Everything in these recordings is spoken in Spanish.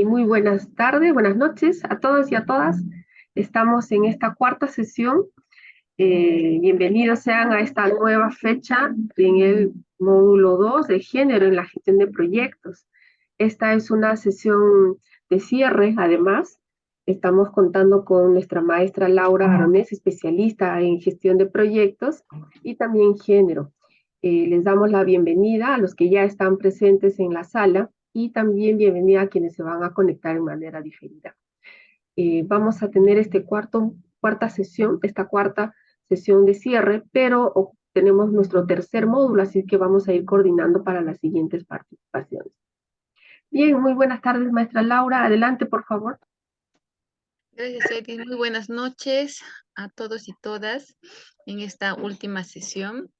Muy buenas tardes, buenas noches a todos y a todas. Estamos en esta cuarta sesión. Bienvenidos sean a esta nueva fecha en el módulo 2 de género en la gestión de proyectos. Esta es una sesión de cierre, además. Estamos contando con nuestra maestra Laura Aronés, especialista en gestión de proyectos y también género. Les damos la bienvenida a los que ya están presentes en la sala y también bienvenida a quienes se van a conectar de manera diferida. Vamos a tener esta cuarta sesión de cierre, pero tenemos nuestro tercer módulo, así que vamos a ir coordinando para las siguientes participaciones. Bien, muy buenas tardes, maestra Laura. Adelante, por favor. Gracias, Edith. Muy buenas noches a todos y todas en esta última sesión.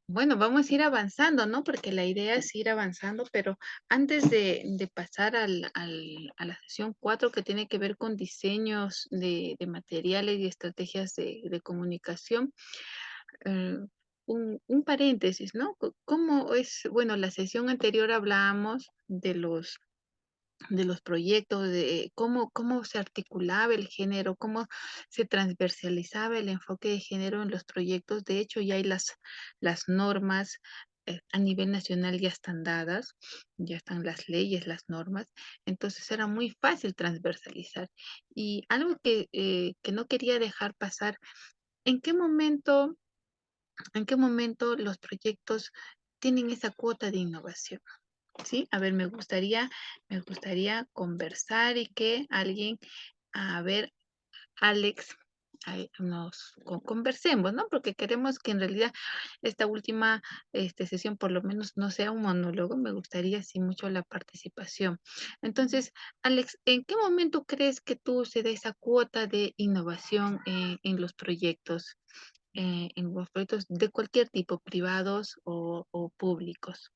Bueno, vamos a ir avanzando, ¿no? Porque la idea es ir avanzando, pero antes de pasar a la sesión 4 que tiene que ver con diseños de materiales y estrategias de comunicación, eh, un paréntesis, ¿no? ¿Cómo es? Bueno, la sesión anterior hablábamos de los proyectos, de cómo se articulaba el género, cómo se transversalizaba el enfoque de género en los proyectos. De hecho, ya hay las normas a nivel nacional ya están dadas, ya están las leyes, las normas, entonces era muy fácil transversalizar. Y algo que no quería dejar pasar, ¿en qué momento, en qué momento los proyectos tienen esa cuota de innovación? Sí, a ver, me gustaría conversar y que alguien, a ver, Alex, conversemos, ¿no? Porque queremos que en realidad esta última sesión por lo menos no sea un monólogo, me gustaría sí mucho la participación. Entonces, Alex, ¿en qué momento crees que tú se da esa cuota de innovación en los proyectos de cualquier tipo, privados o públicos?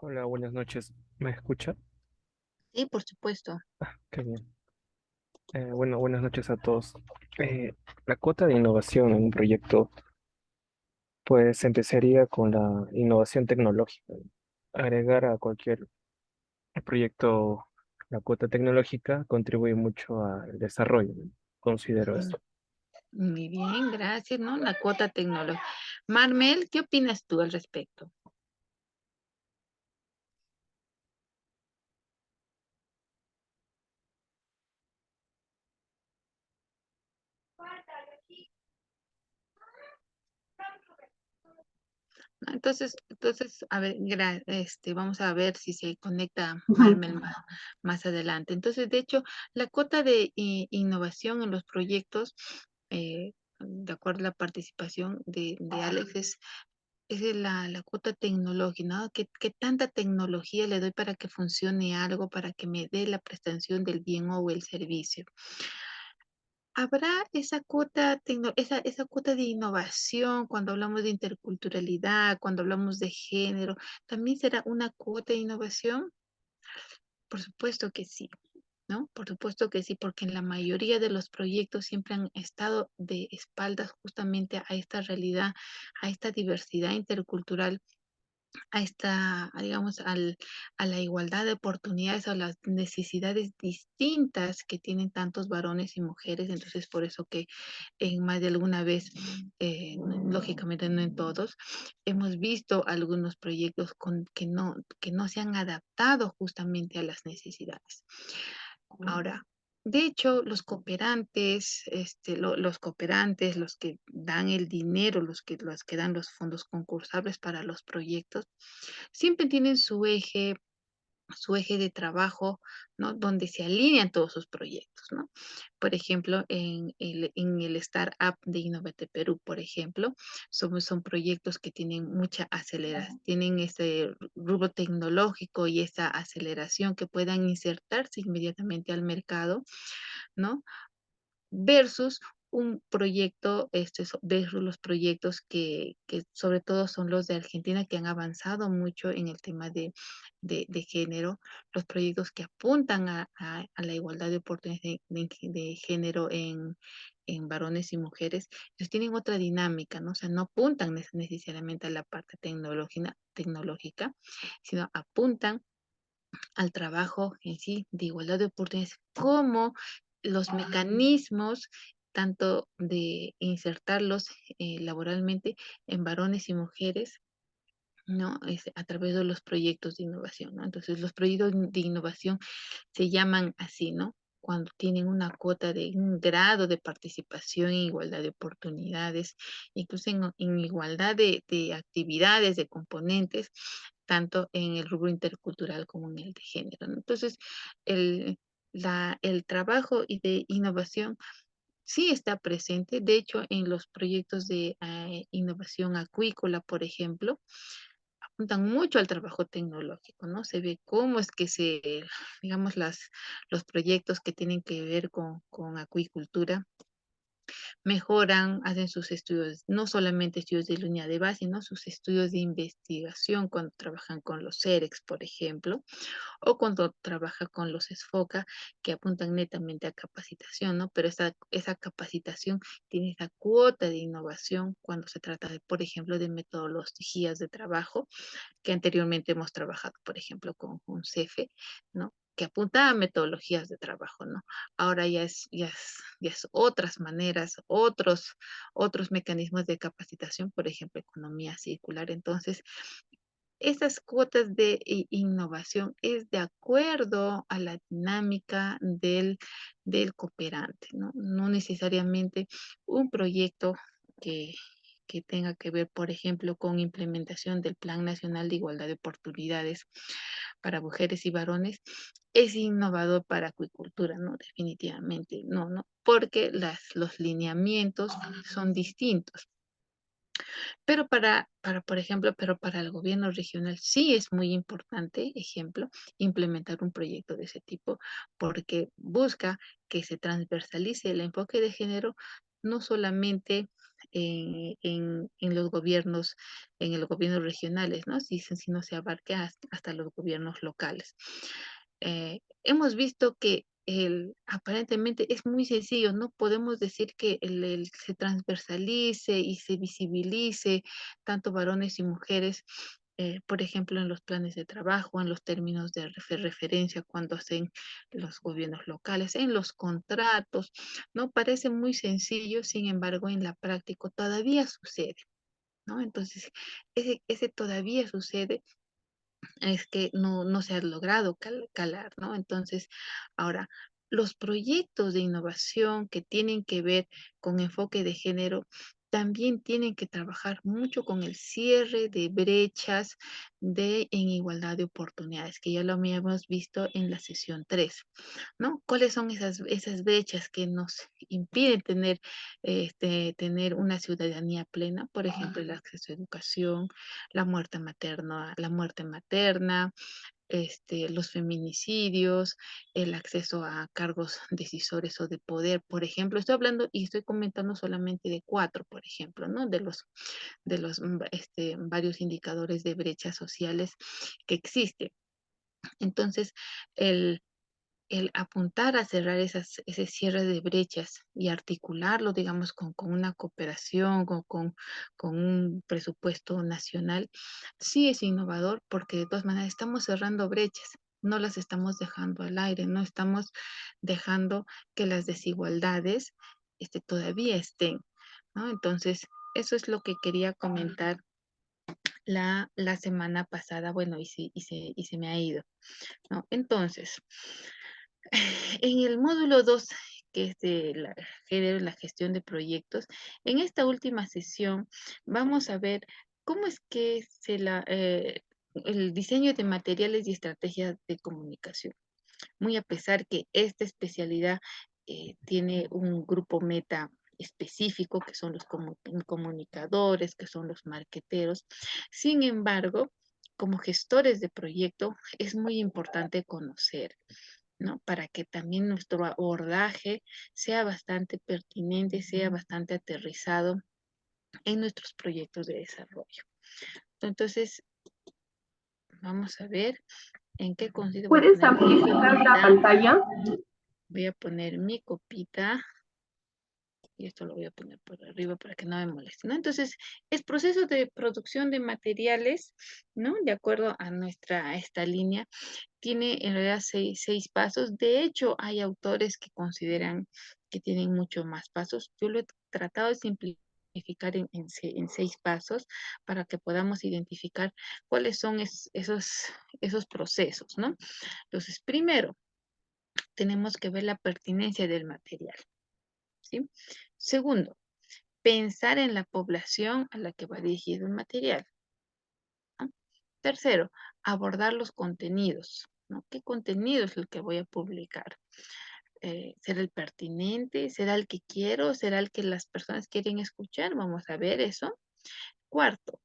Hola, buenas noches. ¿Me escucha? Sí, por supuesto. Qué bien. Bueno, buenas noches a todos. La cuota de innovación en un proyecto, pues empezaría con la innovación tecnológica. Agregar a cualquier proyecto la cuota tecnológica contribuye mucho al desarrollo, ¿no? Considero Mm, eso. Muy bien, gracias, ¿no? La cuota tecnológica. Marmel, ¿qué opinas tú al respecto? ¿No? Entonces, a ver, vamos a ver si se conecta Marmel más adelante. Entonces, de hecho, la cuota de innovación en los proyectos, de acuerdo a la participación de Alex, es la cuota tecnológica, ¿no? ¿Qué tanta tecnología le doy para que funcione algo, para que me dé la prestación del bien o el servicio? ¿Habrá esa cuota de innovación cuando hablamos de interculturalidad, cuando hablamos de género? ¿También será una cuota de innovación? Por supuesto que sí, ¿no? Por supuesto que sí, porque en la mayoría de los proyectos siempre han estado de espaldas justamente a esta realidad, a esta diversidad intercultural, digamos, a la igualdad de oportunidades, a las necesidades distintas que tienen tantos varones y mujeres. Entonces, por eso que en más de alguna vez, lógicamente no en todos, hemos visto algunos proyectos que no se han adaptado justamente a las necesidades. Ahora, de hecho, los que dan el dinero, los que dan los fondos concursables para los proyectos, siempre tienen su eje de trabajo, ¿no? Donde se alinean todos sus proyectos, ¿no? Por ejemplo, en el Startup de Innovate Perú, por ejemplo, son proyectos que tienen mucha aceleración, tienen ese rubro tecnológico y esa aceleración que puedan insertarse inmediatamente al mercado, ¿no? Versus un proyecto, versus los proyectos que sobre todo son los de Argentina, que han avanzado mucho en el tema de género, los proyectos que apuntan a la igualdad de oportunidades de género en varones y mujeres, ellos tienen otra dinámica, ¿no? O sea, no apuntan necesariamente a la parte tecnológica, sino apuntan al trabajo en sí de igualdad de oportunidades, como los mecanismos tanto de insertarlos laboralmente en varones y mujeres, ¿no? A través de los proyectos de innovación, ¿no? Entonces, los proyectos de innovación se llaman así, ¿no? Cuando tienen una cuota de un grado de participación en igualdad de oportunidades, incluso en igualdad de actividades, de componentes, tanto en el rubro intercultural como en el de género, ¿no? Entonces, el, el trabajo y de innovación sí está presente. De hecho, en los proyectos de innovación acuícola, por ejemplo, apuntan mucho al trabajo tecnológico, ¿no? Se ve cómo es que digamos, los proyectos que tienen que ver con acuicultura mejoran, hacen sus estudios, no solamente estudios de línea de base, sino sus estudios de investigación cuando trabajan con los CEREX, por ejemplo, o cuando trabaja con los SFOCA, que apuntan netamente a capacitación, ¿no? Pero esa capacitación tiene esa cuota de innovación cuando se trata de, por ejemplo, de metodologías de trabajo, que anteriormente hemos trabajado, por ejemplo, con CEFE, ¿no? Que apunta a metodologías de trabajo, ¿no? Ahora ya es otras maneras, otros mecanismos de capacitación, por ejemplo, economía circular. Entonces, esas cuotas de innovación es de acuerdo a la dinámica del cooperante, ¿no? No necesariamente un proyecto que, que tenga que ver, por ejemplo, con implementación del Plan Nacional de Igualdad de Oportunidades para mujeres y varones es innovador para acuicultura, ¿no? Definitivamente, no, porque los lineamientos son distintos. Pero por ejemplo, pero para el gobierno regional sí es muy importante, ejemplo, implementar un proyecto de ese tipo, porque busca que se transversalice el enfoque de género, no solamente en los gobiernos, en los gobiernos regionales, ¿no? Sino se abarque hasta los gobiernos locales. Hemos visto que aparentemente es muy sencillo, no podemos decir que se transversalice y se visibilice tanto varones y mujeres, por ejemplo, en los planes de trabajo, en los términos de referencia cuando hacen los gobiernos locales, en los contratos, ¿no? Parece muy sencillo, sin embargo, en la práctica todavía sucede, ¿no? Entonces, ese todavía sucede es que no se ha logrado calar, ¿no? Entonces, ahora, los proyectos de innovación que tienen que ver con enfoque de género también tienen que trabajar mucho con el cierre de brechas en igualdad de oportunidades, que ya lo habíamos visto en la sesión 3, ¿no? ¿Cuáles son esas brechas que nos impiden tener una ciudadanía plena? Por ejemplo, el acceso a educación, la muerte materna, los feminicidios, el acceso a cargos decisores o de poder, por ejemplo. Estoy hablando y estoy comentando solamente de 4, por ejemplo, ¿no? De los varios indicadores de brechas sociales que existen. Entonces, el apuntar a cerrar ese cierre de brechas y articularlo, digamos, con una cooperación, con un presupuesto nacional, sí es innovador porque de todas maneras estamos cerrando brechas, no las estamos dejando al aire, no estamos dejando que las desigualdades todavía estén, ¿no? Entonces, eso es lo que quería comentar la semana pasada, bueno, y se me ha ido, ¿no? Entonces, en el módulo 2, que es de la gestión de proyectos, en esta última sesión vamos a ver cómo es que el diseño de materiales y estrategias de comunicación. Muy a pesar que esta especialidad tiene un grupo meta específico, que son los comunicadores, que son los marqueteros. Sin embargo, como gestores de proyecto, es muy importante conocer, ¿no? Para que también nuestro abordaje sea bastante pertinente, sea bastante aterrizado en nuestros proyectos de desarrollo. Entonces, vamos a ver en qué consiste. ¿Puedes amplificar la pantalla? Voy a poner mi copita. Y esto lo voy a poner por arriba para que no me moleste, ¿no? Entonces, es proceso de producción de materiales, ¿no? De acuerdo a esta línea, tiene en realidad seis pasos. De hecho, hay autores que consideran que tienen mucho más pasos. Yo lo he tratado de simplificar en 6 pasos para que podamos identificar cuáles son esos procesos, ¿no? Entonces, primero, tenemos que ver la pertinencia del material, ¿sí? Segundo, pensar en la población a la que va dirigido el material, ¿no? Tercero, abordar los contenidos, ¿no? ¿Qué contenido es el que voy a publicar? ¿Será el pertinente? ¿Será el que quiero? ¿Será el que las personas quieren escuchar? Vamos a ver eso. Cuarto,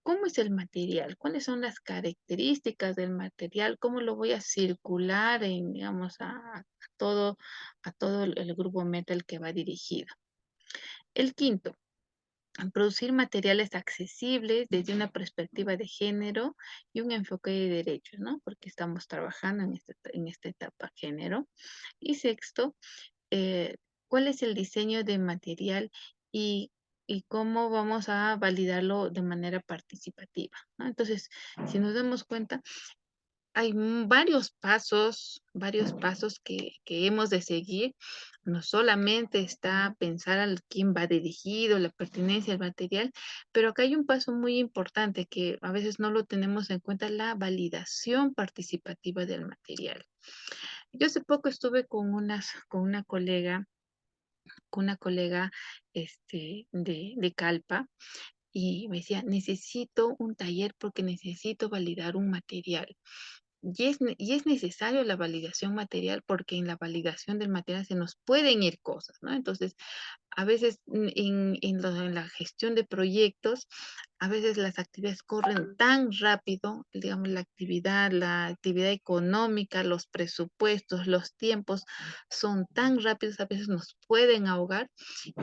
¿cómo es el material? ¿Cuáles son las características del material? ¿Cómo lo voy a circular en, digamos, todo, a todo el grupo metal que va dirigido? El quinto, producir materiales accesibles desde una perspectiva de género y un enfoque de derechos, ¿no? Porque estamos trabajando en esta etapa género. Y sexto, ¿cuál es el diseño de material y, y cómo vamos a validarlo de manera participativa, ¿no? Entonces, si nos damos cuenta, hay varios pasos que hemos de seguir. No solamente está pensar al quién va dirigido, la pertinencia al material, pero acá hay un paso muy importante que a veces no lo tenemos en cuenta, la validación participativa del material. Yo hace poco estuve con una colega de Calpa y me decía, necesito un taller porque necesito validar un material. Y es necesario la validación material porque en la validación del material se nos pueden ir cosas, ¿no? Entonces, a veces en la gestión de proyectos, a veces las actividades corren tan rápido, digamos, la actividad económica, los presupuestos, los tiempos son tan rápidos, a veces nos pueden ahogar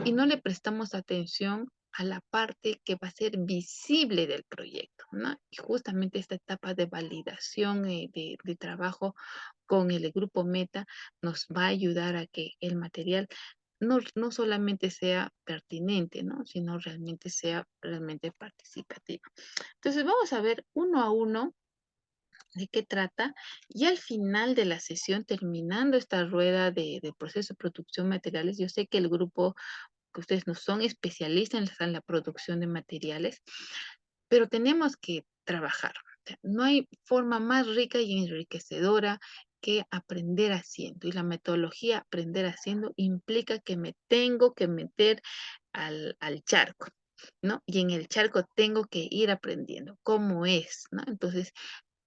y no le prestamos atención a la parte que va a ser visible del proyecto, ¿no? Y justamente esta etapa de validación de trabajo con el grupo Meta nos va a ayudar a que el material no solamente sea pertinente, ¿no? Sino realmente sea realmente participativo. Entonces vamos a ver uno a uno de qué trata y al final de la sesión, terminando esta rueda de proceso de producción de materiales, yo sé que el grupo, que ustedes no son especialistas en la producción de materiales, pero tenemos que trabajar. O sea, no hay forma más rica y enriquecedora que aprender haciendo. Y la metodología aprender haciendo implica que me tengo que meter al charco, ¿no? Y en el charco tengo que ir aprendiendo cómo es, ¿no? Entonces,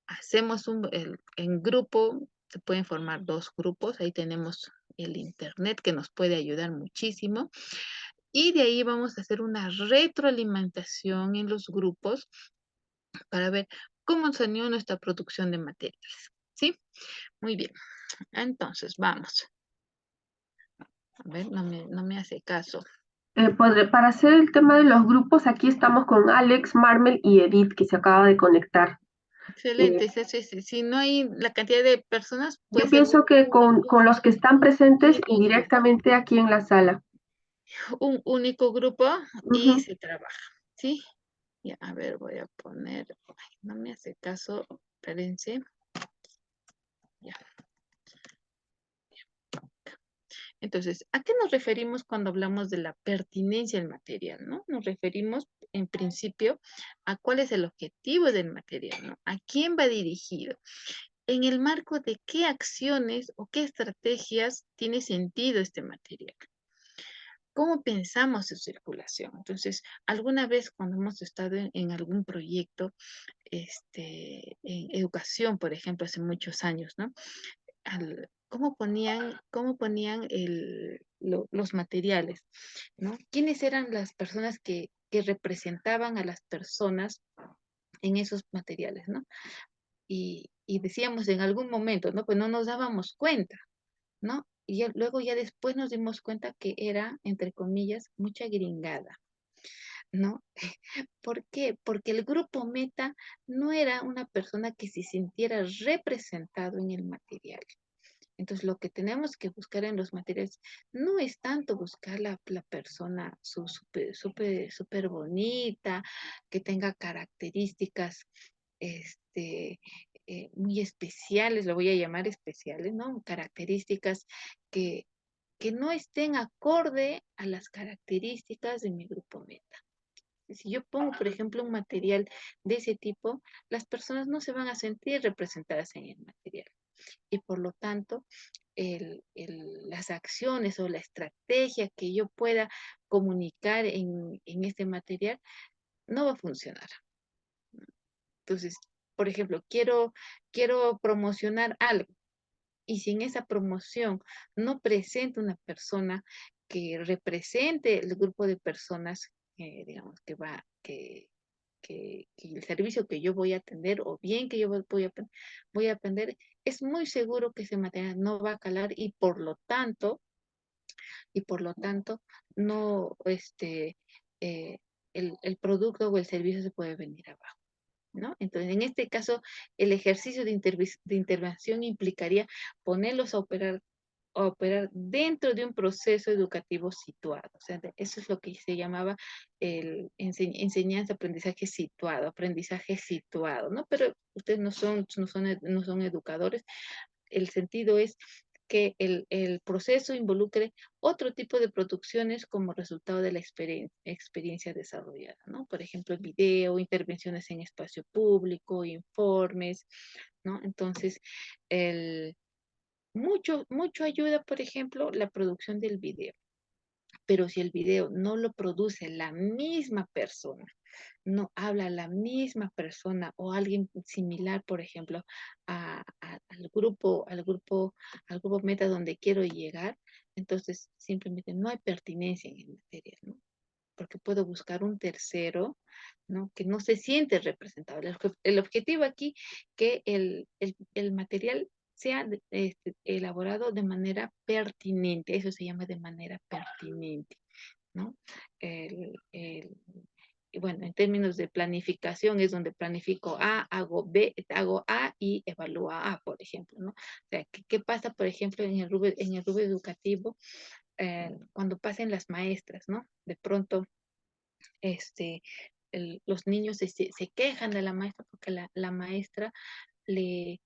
hacemos en grupo, se pueden formar 2 grupos, ahí tenemos el internet que nos puede ayudar muchísimo. Y de ahí vamos a hacer una retroalimentación en los grupos para ver cómo salió nuestra producción de materiales. ¿Sí? Muy bien. Entonces, vamos. A ver, no me hace caso. Para hacer el tema de los grupos, aquí estamos con Alex, Marmel y Edith, que se acaba de conectar. Excelente. Si no hay la cantidad de personas, Yo puede ser pienso que con los que están presentes y directamente aquí en la sala. un único grupo y Ujú. se trabaja. ¿Sí? Ya, a ver, voy a poner. Ay, no me hace caso. Espérense. Ya. Entonces, ¿a qué nos referimos cuando hablamos de la pertinencia del material, ¿no? Nos referimos, en principio, a cuál es el objetivo del material, ¿no? ¿A quién va dirigido? ¿En el marco de qué acciones o qué estrategias tiene sentido este material? ¿Cómo pensamos su circulación? Entonces, alguna vez cuando hemos estado en algún proyecto, en educación, por ejemplo, hace muchos años, ¿no? ¿Cómo ponían los materiales, ¿no? ¿Quiénes eran las personas que representaban a las personas en esos materiales, ¿no? Y decíamos en algún momento, ¿no? Pues no nos dábamos cuenta, ¿no? Y luego ya después nos dimos cuenta que era, entre comillas, mucha gringada, ¿no? ¿Por qué? Porque el grupo Meta no era una persona que se sintiera representado en el material. Entonces, lo que tenemos que buscar en los materiales no es tanto buscar la persona súper bonita, que tenga características muy especiales, lo voy a llamar especiales, ¿no? Características que, que no estén acorde a las características de mi grupo meta. Si yo pongo, por ejemplo, un material de ese tipo, las personas no se van a sentir representadas en el material. Y por lo tanto, las acciones o la estrategia que yo pueda comunicar en este material no va a funcionar. Entonces, por ejemplo, quiero promocionar algo y si en esa promoción no presento una persona que represente el grupo de personas, digamos, que el servicio que yo voy a atender o bien que yo voy a atender, es muy seguro que ese material no va a calar y por lo tanto, no, el producto o el servicio se puede venir abajo. ¿No? Entonces, en este caso, el ejercicio de intervención implicaría ponerlos a operar dentro de un proceso educativo situado. O sea, eso es lo que se llamaba el enseñanza, aprendizaje situado, ¿no? Pero ustedes no son educadores. El sentido es que el proceso involucre otro tipo de producciones como resultado de la experiencia desarrollada, ¿no? Por ejemplo, video, intervenciones en espacio público, informes, ¿no? Entonces, mucho ayuda, por ejemplo, la producción del video. Pero si el video no lo produce la misma persona, no habla la misma persona o alguien similar, por ejemplo, al grupo meta donde quiero llegar, entonces simplemente no hay pertinencia en el material, ¿no? Porque puedo buscar un tercero, ¿no? Que no se siente representado. El objetivo aquí que el material sea elaborado de manera pertinente, eso se llama de manera pertinente, ¿no? Y bueno, en términos de planificación es donde planifico A, hago B, hago A y evalúo A, por ejemplo, ¿no? O sea, ¿qué pasa, por ejemplo, en el rubro educativo cuando pasen las maestras, ¿no? De pronto este, los niños se quejan de la maestra porque la maestra le,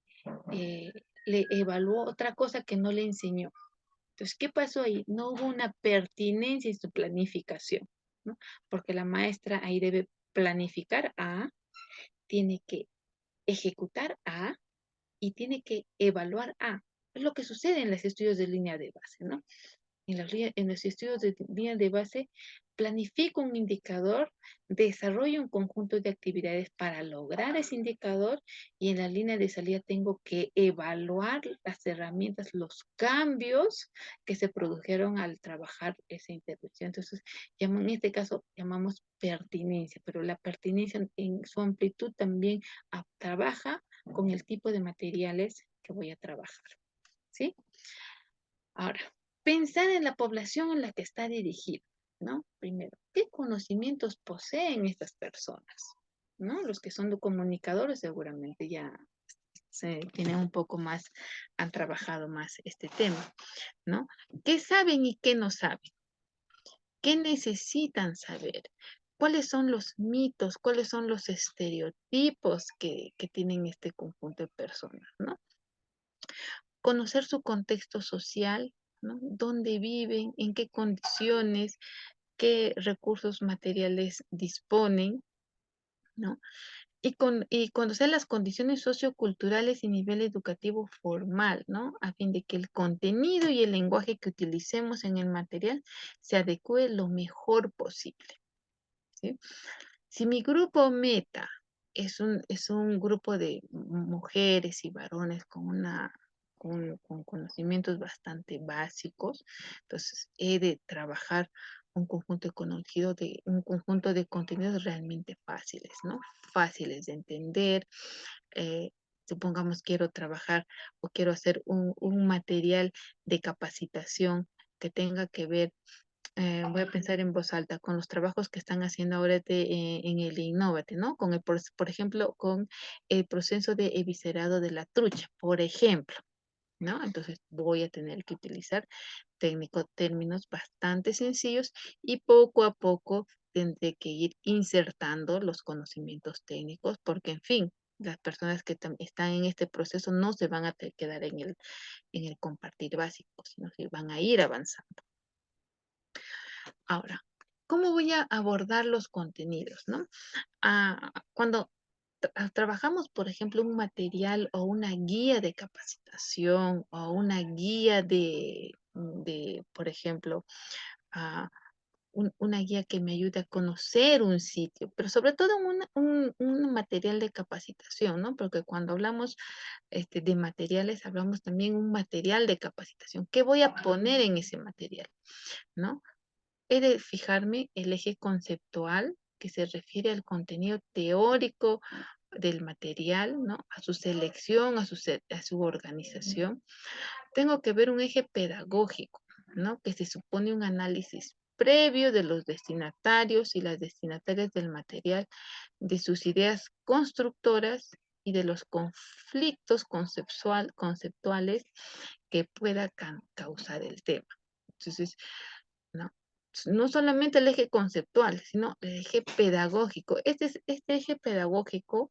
eh, le evaluó otra cosa que no le enseñó. Entonces, ¿qué pasó ahí? No hubo una pertinencia en su planificación, ¿no? Porque la maestra ahí debe planificar A, tiene que ejecutar A y tiene que evaluar A. Es lo que sucede en los estudios de línea de base, ¿no? En los estudios de línea de base, planifico un indicador, desarrollo un conjunto de actividades para lograr ese indicador y en la línea de salida tengo que evaluar las herramientas, los cambios que se produjeron al trabajar esa intervención. Entonces, en este caso llamamos pertinencia, pero la pertinencia en su amplitud también trabaja con el tipo de materiales que voy a trabajar. ¿Sí? Ahora, pensar en la población en la que está dirigido, ¿no? Primero, ¿qué conocimientos poseen estas personas? ¿No? Los que son comunicadores seguramente ya se tienen un poco más, han trabajado más este tema, ¿no? ¿Qué saben y qué no saben? ¿Qué necesitan saber? ¿Cuáles son los mitos? ¿Cuáles son los estereotipos que tienen este conjunto de personas, ¿no? Conocer su contexto social, ¿no? Dónde viven, en qué condiciones, qué recursos materiales disponen, ¿no? Y conocer las condiciones socioculturales y nivel educativo formal, ¿no? A fin de que el contenido y el lenguaje que utilicemos en el material se adecue lo mejor posible, ¿sí? Si mi grupo meta es un grupo de mujeres y varones con conocimientos bastante básicos, entonces he de trabajar un conjunto de contenidos realmente fáciles, ¿no? Fáciles de entender. eh, Supongamos quiero trabajar o quiero hacer un material de capacitación que tenga que ver voy a pensar en voz alta, con los trabajos que están haciendo ahora en el Innovate, ¿no? Por ejemplo, con el proceso de eviscerado de la trucha, por ejemplo, ¿no? Entonces voy a tener que utilizar términos bastante sencillos y poco a poco tendré que ir insertando los conocimientos técnicos porque, en fin, las personas que están en este proceso no se van a quedar en el compartir básico, sino que van a ir avanzando. Ahora, ¿cómo voy a abordar los contenidos, no? Cuando trabajamos, por ejemplo, un material o una guía de capacitación o una guía por ejemplo, ah, una guía que me ayude a conocer un sitio, pero sobre todo un material de capacitación, ¿no? Porque cuando hablamos de materiales, hablamos también un material de capacitación. ¿Qué voy a poner en ese material? ¿No? He de fijarme el eje conceptual que se refiere al contenido teórico del material, ¿no? A su selección, a su organización. Tengo que ver un eje pedagógico, ¿no? Que se supone un análisis previo de los destinatarios y las destinatarias del material, de sus ideas constructoras y de los conflictos conceptuales que pueda causar el tema. Entonces, ¿no? No solamente el eje conceptual, sino el eje pedagógico. Este eje pedagógico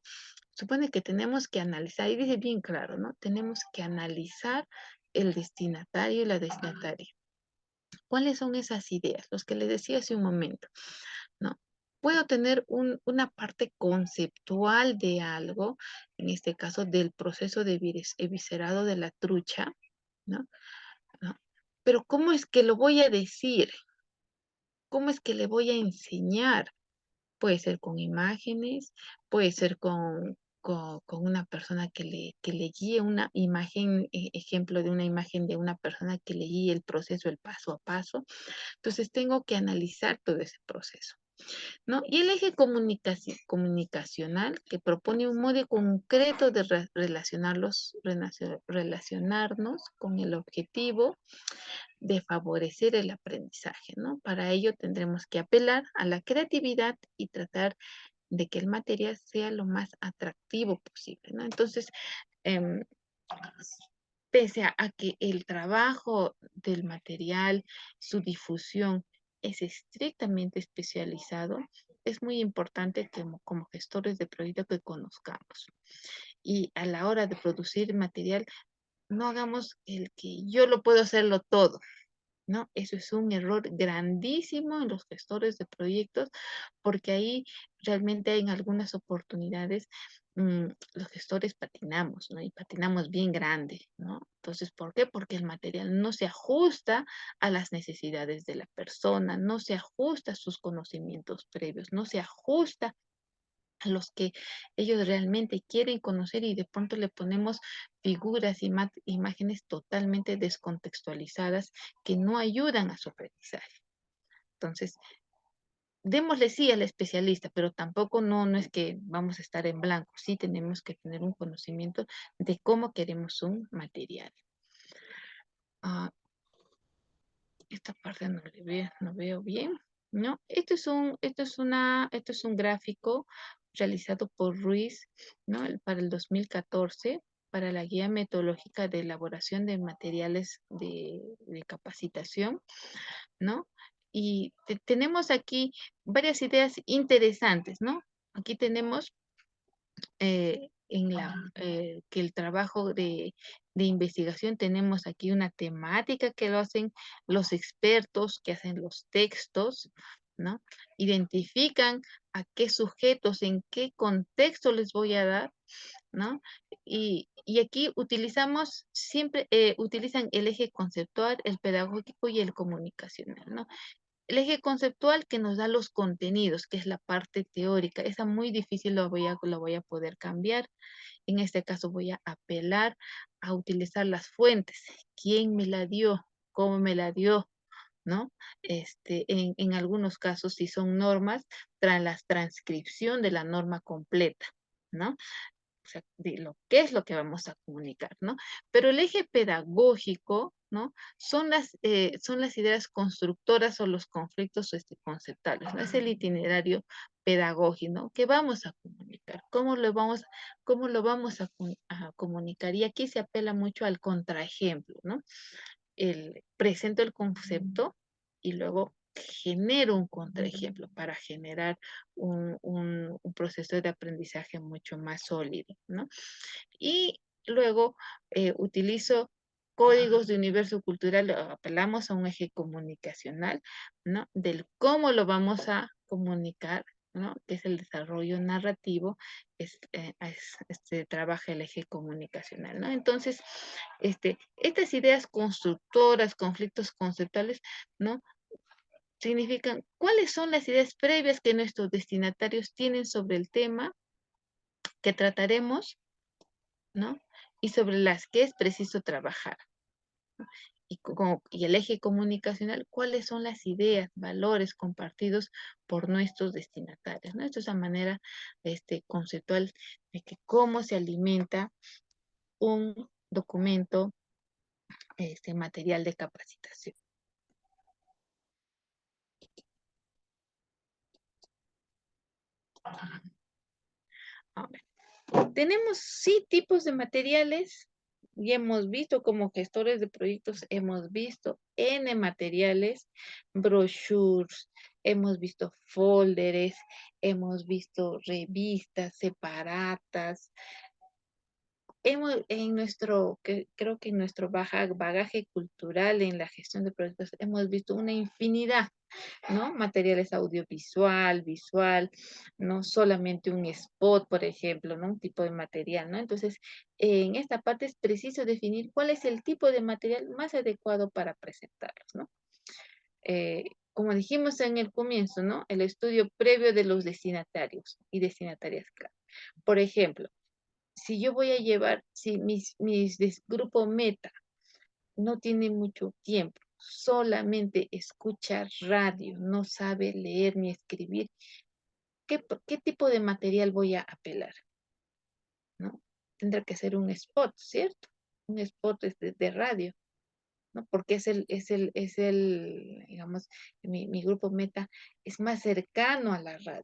supone que tenemos que analizar, y dice bien claro, ¿no? Tenemos que analizar el destinatario y la destinataria. ¿Cuáles son esas ideas? Los que les decía hace un momento, ¿no? Puedo tener una parte conceptual de algo, en este caso del proceso de eviscerado de la trucha, ¿no? ¿No? Pero ¿cómo es que lo voy a decir? ¿Cómo es que le voy a enseñar? Puede ser con imágenes, puede ser con una persona que le guíe una imagen, ejemplo de una imagen de una persona que le guíe el proceso, el paso a paso. Entonces tengo que analizar todo ese proceso, ¿no? Y el eje comunicacional que propone un modo concreto de relacionarnos con el objetivo de favorecer el aprendizaje, ¿no? Para ello tendremos que apelar a la creatividad y tratar de que el material sea lo más atractivo posible, ¿no? Entonces, em, pese a que el trabajo del material, su difusión es estrictamente especializado, es muy importante que como gestores de proyecto que conozcamos. Y a la hora de producir material, no hagamos el que yo lo puedo hacerlo todo, ¿no? Eso es un error grandísimo en los gestores de proyectos, porque ahí realmente en algunas oportunidades los gestores patinamos, ¿no? Y patinamos bien grande, ¿no? Entonces, ¿por qué? Porque el material no se ajusta a las necesidades de la persona, no se ajusta a sus conocimientos previos, no se ajusta a los que ellos realmente quieren conocer y de pronto le ponemos figuras y imágenes totalmente descontextualizadas que no ayudan a su aprendizaje. Entonces, démosle sí al especialista, pero tampoco no es que vamos a estar en blanco. Sí tenemos que tener un conocimiento de cómo queremos un material. Esta parte no veo bien, ¿no? Esto es un gráfico realizado por Ruiz, ¿no? Para el 2014, para la guía metodológica de elaboración de materiales de capacitación, ¿no? Y tenemos aquí varias ideas interesantes, ¿no? Aquí tenemos que el trabajo de investigación tenemos aquí una temática que lo hacen los expertos que hacen los textos, ¿no? Identifican a qué sujetos, en qué contexto les voy a dar, ¿no? Y aquí utilizan el eje conceptual, el pedagógico y el comunicacional, ¿no? El eje conceptual que nos da los contenidos, que es la parte teórica. Esa muy difícil lo voy a poder cambiar. En este caso voy a apelar a utilizar las fuentes. ¿Quién me la dio? ¿Cómo me la dio? ¿No? En algunos casos, si son normas, tras la transcripción de la norma completa, ¿no? O sea, de lo que es lo que vamos a comunicar, ¿no? Pero el eje pedagógico, ¿no? Son las ideas constructoras o los conflictos conceptuales, ¿no? Es el itinerario pedagógico, ¿no? ¿Qué vamos a comunicar? Cómo lo vamos a comunicar? Y aquí se apela mucho al contraejemplo, ¿no? Presento el concepto y luego genero un contraejemplo para generar un proceso de aprendizaje mucho más sólido, ¿no? Y luego utilizo códigos de universo cultural, apelamos a un eje comunicacional, ¿no? Del cómo lo vamos a comunicar, ¿no? Que es el desarrollo narrativo, trabaja el eje comunicacional, ¿no? Entonces, estas ideas constructoras, conflictos conceptuales, ¿no? Significan cuáles son las ideas previas que nuestros destinatarios tienen sobre el tema que trataremos, ¿no? Y sobre las que es preciso trabajar. Y el eje comunicacional, cuáles son las ideas, valores compartidos por nuestros destinatarios, ¿no? Esto es la manera conceptual de que cómo se alimenta un documento, material de capacitación. Ahora, tenemos sí tipos de materiales y hemos visto como gestores de proyectos, hemos visto N materiales, brochures, hemos visto folders, hemos visto revistas separadas. Creo que en nuestro bagaje cultural en la gestión de proyectos hemos visto una infinidad, ¿no? Materiales audiovisual, visual, no solamente un spot, por ejemplo, ¿no? Un tipo de material, ¿no? Entonces, en esta parte es preciso definir cuál es el tipo de material más adecuado para presentarlos, ¿no? Como dijimos en el comienzo, ¿no? El estudio previo de los destinatarios y destinatarias clave. Por ejemplo, si yo voy a llevar, si grupo meta no tiene mucho tiempo, solamente escucha radio, no sabe leer ni escribir, ¿qué tipo de material voy a apelar? ¿No? Tendrá que ser un spot, ¿cierto? Un spot de radio, ¿no? Porque digamos, mi grupo meta es más cercano a la radio.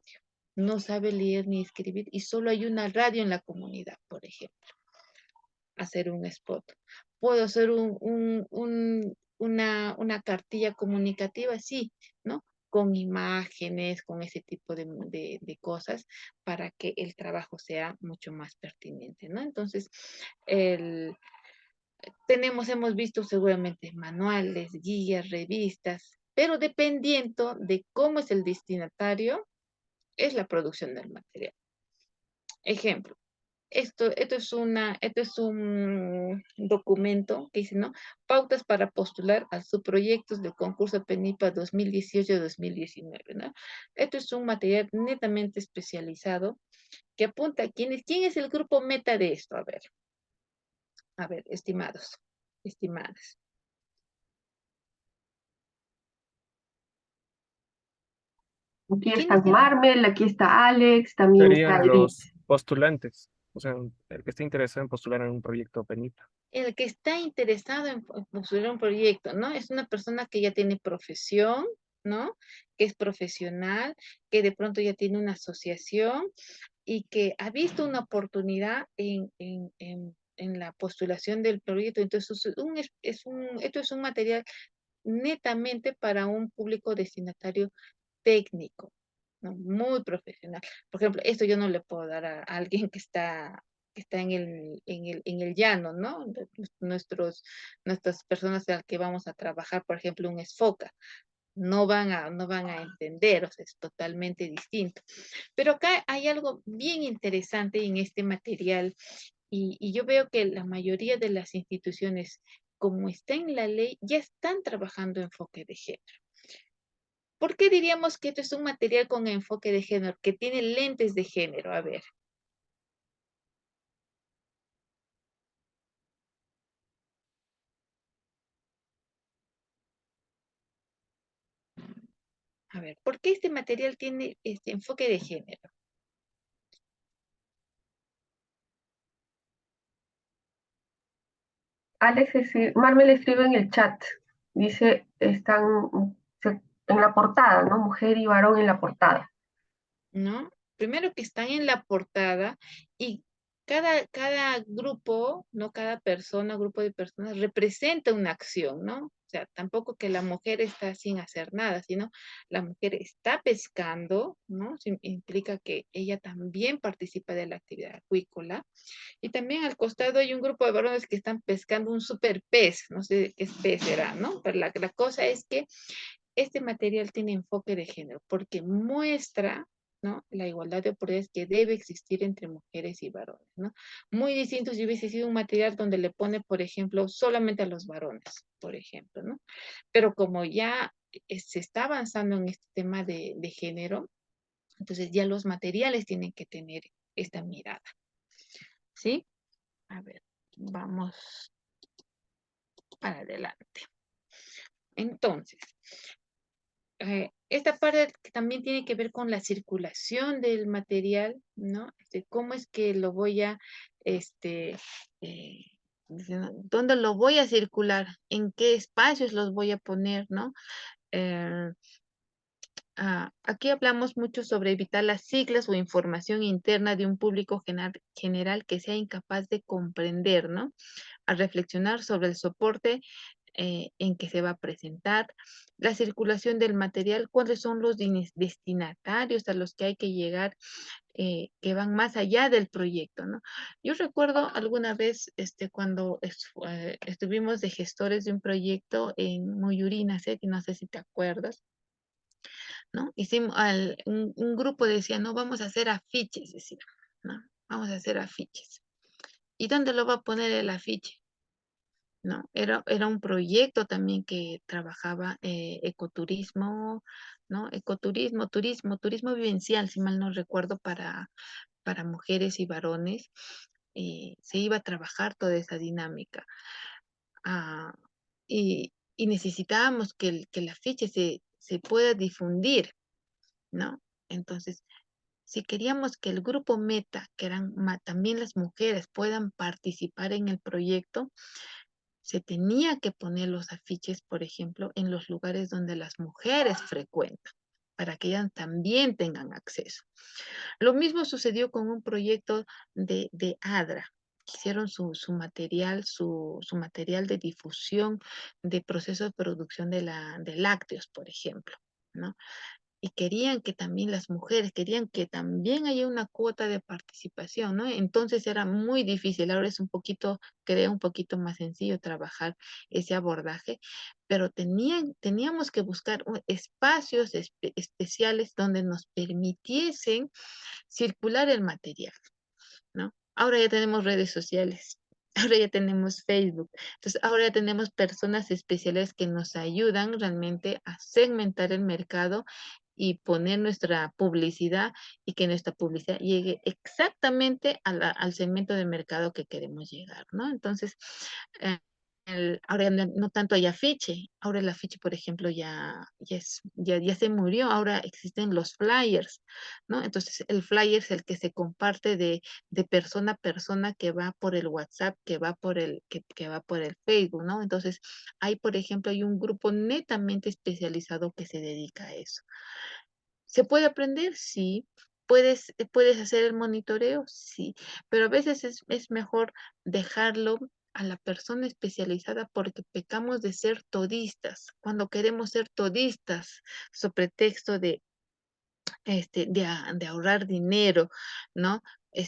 No sabe leer ni escribir y solo hay una radio en la comunidad, por ejemplo. Hacer un spot. Puedo hacer una cartilla comunicativa, sí, ¿no? Con imágenes, con ese tipo de cosas para que el trabajo sea mucho más pertinente, ¿no? Entonces, hemos visto seguramente manuales, guías, revistas, pero dependiendo de cómo es el destinatario, es la producción del material. Ejemplo, esto es un documento que dice, ¿no? Pautas para postular a subproyectos del concurso PENIPA 2018-2019, ¿no? Esto es un material netamente especializado que apunta a quién es el grupo meta de esto. A ver, estimadas. Aquí ¿Quién está es Marmel, aquí está Alex, también está Serían Edith. los postulantes, o sea, el que esté interesado en postular en un proyecto PENIPA. el que está interesado en postular un proyecto, ¿no? Es una persona que ya tiene profesión, ¿no? Que es profesional, que de pronto ya tiene una asociación y que ha visto una oportunidad en la postulación del proyecto. Entonces, esto es un material netamente para un público destinatario técnico, ¿no? Muy profesional. Por ejemplo, esto yo no le puedo dar a alguien que está en el llano, ¿no? Nuestras personas a las que vamos a trabajar, por ejemplo, un esfoca, no van a entender, o sea, es totalmente distinto. Pero acá hay algo bien interesante en este material y yo veo que la mayoría de las instituciones, como está en la ley, ya están trabajando enfoque de género. ¿Por qué diríamos que esto es un material con enfoque de género, que tiene lentes de género? A ver. A ver, ¿por qué este material tiene este enfoque de género? Marmel escribe en el chat, dice, están en la portada, ¿no? Mujer y varón en la portada. ¿no? Primero que están en la portada y cada grupo, ¿no? Cada persona, grupo de personas representa una acción, ¿no? O sea, tampoco que la mujer está sin hacer nada, sino la mujer está pescando, ¿no? Implica que ella también participa de la actividad acuícola. Y también al costado hay un grupo de varones que están pescando un super pez, no sé qué pez será, ¿no? Pero la cosa es que este material tiene enfoque de género porque muestra, ¿no? La igualdad de oportunidades que debe existir entre mujeres y varones, ¿no? Muy distinto si hubiese sido un material donde le pone, por ejemplo, solamente a los varones, por ejemplo, ¿no? Pero como ya se está avanzando en este tema de género, entonces ya los materiales tienen que tener esta mirada, ¿sí? A ver, vamos para adelante. Entonces, esta parte que también tiene que ver con la circulación del material, ¿no? Cómo es que lo voy a, eh, dónde lo voy a circular, en qué espacios los voy a poner, ¿no? Eh, aquí hablamos mucho sobre evitar las siglas o información interna de un público general que sea incapaz de comprender, ¿no? A reflexionar sobre el soporte en que se va a presentar, la circulación del material, cuáles son los destinatarios a los que hay que llegar, que van más allá del proyecto, ¿no? Yo recuerdo alguna vez cuando estuvimos de gestores de un proyecto en Muyurina, no sé si te acuerdas, ¿no? Hicimos, un grupo decía, no, vamos a hacer afiches, decía, ¿no? Vamos a hacer afiches. ¿Y dónde lo va a poner el afiche? ¿No? Era un proyecto también que trabajaba ecoturismo, ¿no? Ecoturismo, turismo vivencial, si mal no recuerdo, para mujeres y varones. Se iba a trabajar toda esa dinámica. Ah, y necesitábamos que el afiche se pueda difundir, ¿no? Entonces, si queríamos que el grupo meta, que eran también las mujeres, puedan participar en el proyecto, se tenía que poner los afiches, por ejemplo, en los lugares donde las mujeres frecuentan, para que ellas también tengan acceso. Lo mismo sucedió con un proyecto de ADRA. Hicieron su material, su material de difusión de procesos de producción de lácteos, por ejemplo, ¿no? Y querían que también las mujeres, querían que también haya una cuota de participación, ¿no? Entonces era muy difícil, ahora es un poquito, creo, un poquito más sencillo trabajar ese abordaje, pero teníamos que buscar espacios especiales donde nos permitiesen circular el material, ¿no? Ahora ya tenemos redes sociales. Ahora ya tenemos Facebook. Entonces, ahora ya tenemos personas especiales que nos ayudan realmente a segmentar el mercado y poner nuestra publicidad y que nuestra publicidad llegue exactamente al segmento de mercado que queremos llegar, ¿no? Entonces, eh, ahora no tanto hay afiche, ahora el afiche, por ejemplo, ya se murió, ahora existen los flyers, ¿no? Entonces, el flyer es el que se comparte de persona a persona que va por el WhatsApp, que va por el Facebook, ¿no? Entonces, por ejemplo, hay un grupo netamente especializado que se dedica a eso. ¿Se puede aprender? Sí. ¿Puedes hacer el monitoreo? Sí. Pero a veces es mejor dejarlo a la persona especializada porque pecamos de ser todistas. Cuando queremos ser todistas, sobre pretexto de ahorrar dinero, ¿no?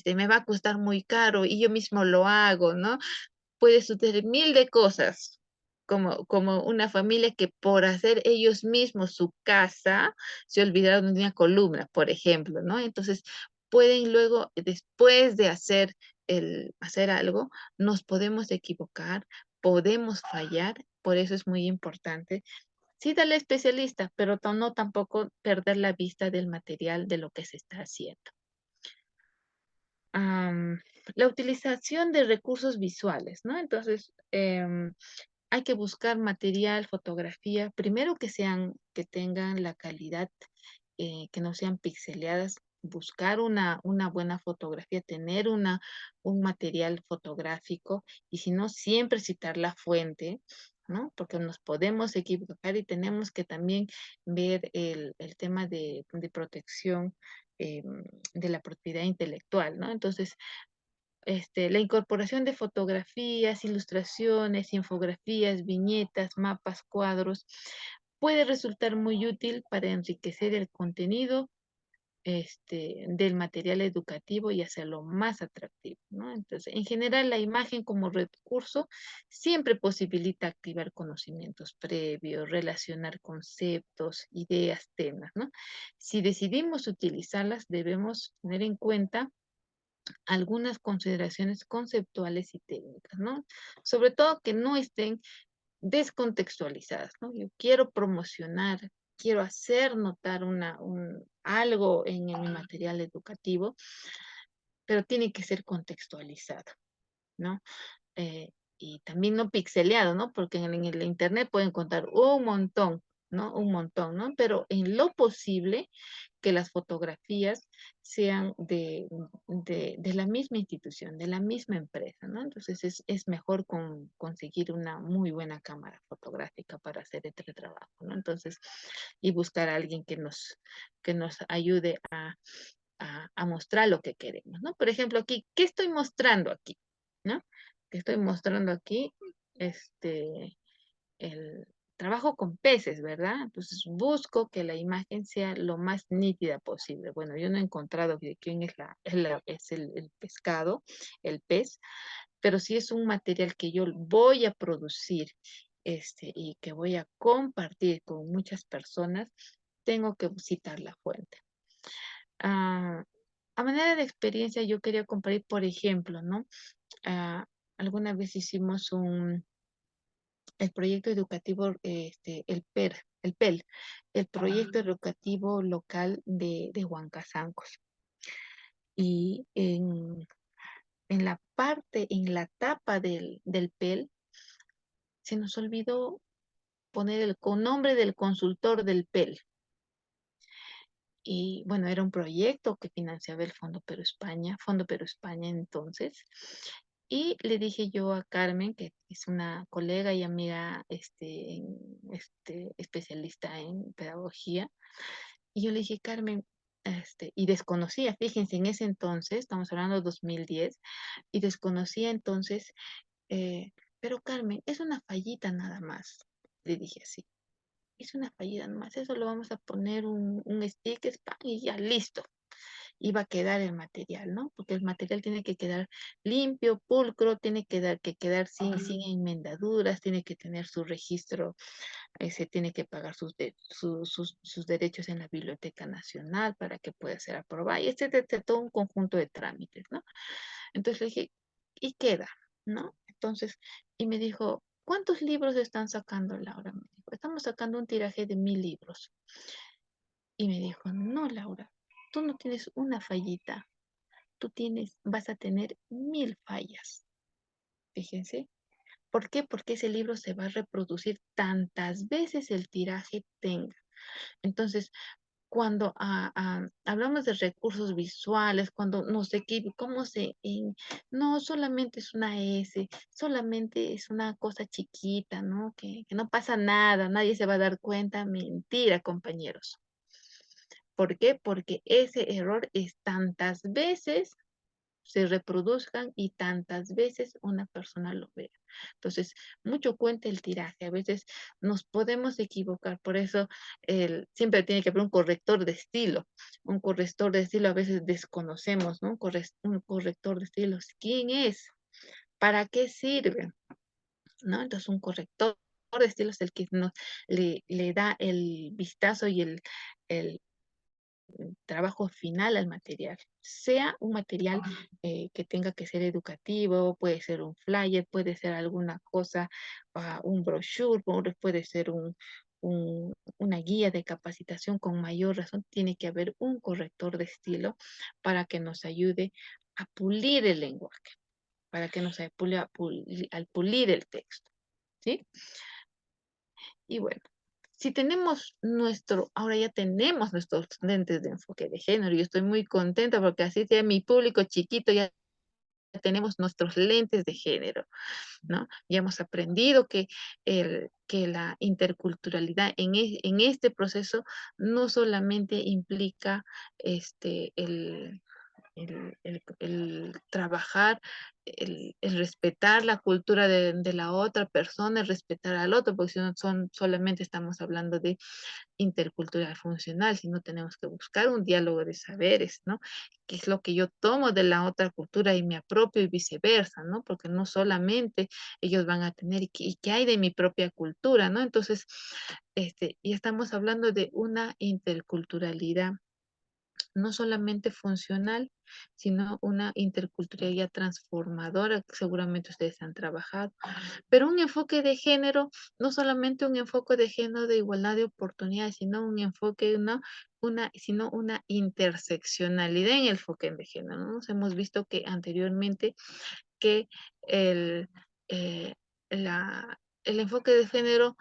Me va a costar muy caro y yo mismo lo hago, ¿no? Puede suceder mil de cosas, como una familia que por hacer ellos mismos su casa, se olvidaron de una columna, por ejemplo, ¿no? Entonces, pueden luego, después de hacer algo, nos podemos equivocar, podemos fallar, por eso es muy importante. Sí, dale especialista, pero no tampoco perder la vista del material de lo que se está haciendo. La utilización de recursos visuales, ¿no? Entonces, hay que buscar material, fotografía, primero que tengan la calidad, que no sean pixeleadas, buscar una buena fotografía, tener un material fotográfico y si no, siempre citar la fuente, ¿no? Porque nos podemos equivocar y tenemos que también ver el tema de protección de la propiedad intelectual, ¿no? Entonces, la incorporación de fotografías, ilustraciones, infografías, viñetas, mapas, cuadros, puede resultar muy útil para enriquecer el contenido del material educativo y hacerlo más atractivo, ¿no? Entonces, en general, la imagen como recurso siempre posibilita activar conocimientos previos, relacionar conceptos, ideas, temas, ¿no? Si decidimos utilizarlas, debemos tener en cuenta algunas consideraciones conceptuales y técnicas, ¿no? Sobre todo que no estén descontextualizadas, ¿no? Yo quiero promocionar, quiero hacer notar algo en mi material educativo, pero tiene que ser contextualizado, ¿no? Y también no pixeleado, ¿no? Porque en el internet pueden contar un montón, ¿no? Un montón, ¿no? Pero en lo posible que las fotografías sean de la misma institución, de la misma empresa, ¿no? Entonces es mejor conseguir una muy buena cámara fotográfica para hacer este trabajo, ¿no? Entonces, y buscar a alguien que nos ayude a mostrar lo que queremos, ¿no? Por ejemplo, aquí, ¿qué estoy mostrando aquí? ¿No? Que estoy mostrando aquí, el trabajo con peces, ¿verdad? Entonces busco que la imagen sea lo más nítida posible. Bueno, yo no he encontrado de quién es el pescado, el pez, pero si es un material que yo voy a producir, y que voy a compartir con muchas personas, tengo que citar la fuente. Ah, a manera de experiencia, yo quería compartir, por ejemplo, ¿no? Ah, alguna vez hicimos el proyecto educativo, el proyecto educativo local de Huancazancos. Y en la parte, en la tapa del PEL, se nos olvidó poner el nombre del consultor del PEL. Y bueno, era un proyecto que financiaba el Fondo Perú España entonces. Y le dije yo a Carmen, que es una colega y amiga especialista en pedagogía, y yo le dije, Carmen, y desconocía, fíjense, en ese entonces, estamos hablando de 2010, y desconocía entonces, pero Carmen, es una fallita nada más, le dije así. Es una fallida nomás, eso lo vamos a poner un sticker, ¡pam! Y ya listo. Y va a quedar el material, ¿no? Porque el material tiene que quedar limpio, pulcro, tiene que quedar sin enmendaduras, tiene que tener su registro, se tiene que pagar sus derechos en la Biblioteca Nacional para que pueda ser aprobado, y todo un conjunto de trámites, ¿no? Entonces le dije, y queda, ¿no? Entonces, y me dijo, ¿cuántos libros están sacando, Laura? Me dijo, estamos sacando un tiraje de 1000 libros. Y me dijo, no, Laura, tú no tienes una fallita, vas a tener 1000 fallas. Fíjense. ¿Por qué? Porque ese libro se va a reproducir tantas veces el tiraje tenga. Entonces, cuando hablamos de recursos visuales, cuando no sé qué, no solamente es una S, solamente es una cosa chiquita, ¿no? Que no pasa nada, nadie se va a dar cuenta. Mentira, compañeros. ¿Por qué? Porque ese error es tantas veces se reproduzcan y tantas veces una persona lo vea. Entonces, mucho cuenta el tiraje. A veces nos podemos equivocar. Por eso siempre tiene que haber un corrector de estilo. Un corrector de estilo a veces desconocemos, ¿no? Un corrector de estilos. ¿Quién es? ¿Para qué sirve? ¿No? Entonces, un corrector de estilo es el que le da el vistazo y el trabajo final al material, sea un material que tenga que ser educativo, puede ser un flyer, puede ser alguna cosa, un brochure, puede ser una guía de capacitación. Con mayor razón tiene que haber un corrector de estilo para que nos ayude a pulir el lenguaje, para que nos ayude al pulir el texto, ¿sí? Y bueno, si tenemos ahora ya tenemos nuestros lentes de enfoque de género, y estoy muy contenta porque así sea mi público chiquito, ya tenemos nuestros lentes de género, ¿no? Ya hemos aprendido que la interculturalidad en este proceso no solamente implica el trabajar, el respetar la cultura de la otra persona, el respetar al otro, porque si no solamente estamos hablando de intercultural funcional, sino tenemos que buscar un diálogo de saberes, ¿no? ¿Qué es lo que yo tomo de la otra cultura y me apropio y viceversa, ¿no? Porque no solamente ellos van a tener, y qué hay de mi propia cultura, ¿no? Entonces, y estamos hablando de una interculturalidad no solamente funcional, sino una interculturalidad transformadora, que seguramente ustedes han trabajado. Pero un enfoque de género, no solamente un enfoque de género de igualdad de oportunidades, sino un enfoque, sino una interseccionalidad en el enfoque de género, ¿no? Nos hemos visto que anteriormente que el, eh, el enfoque de género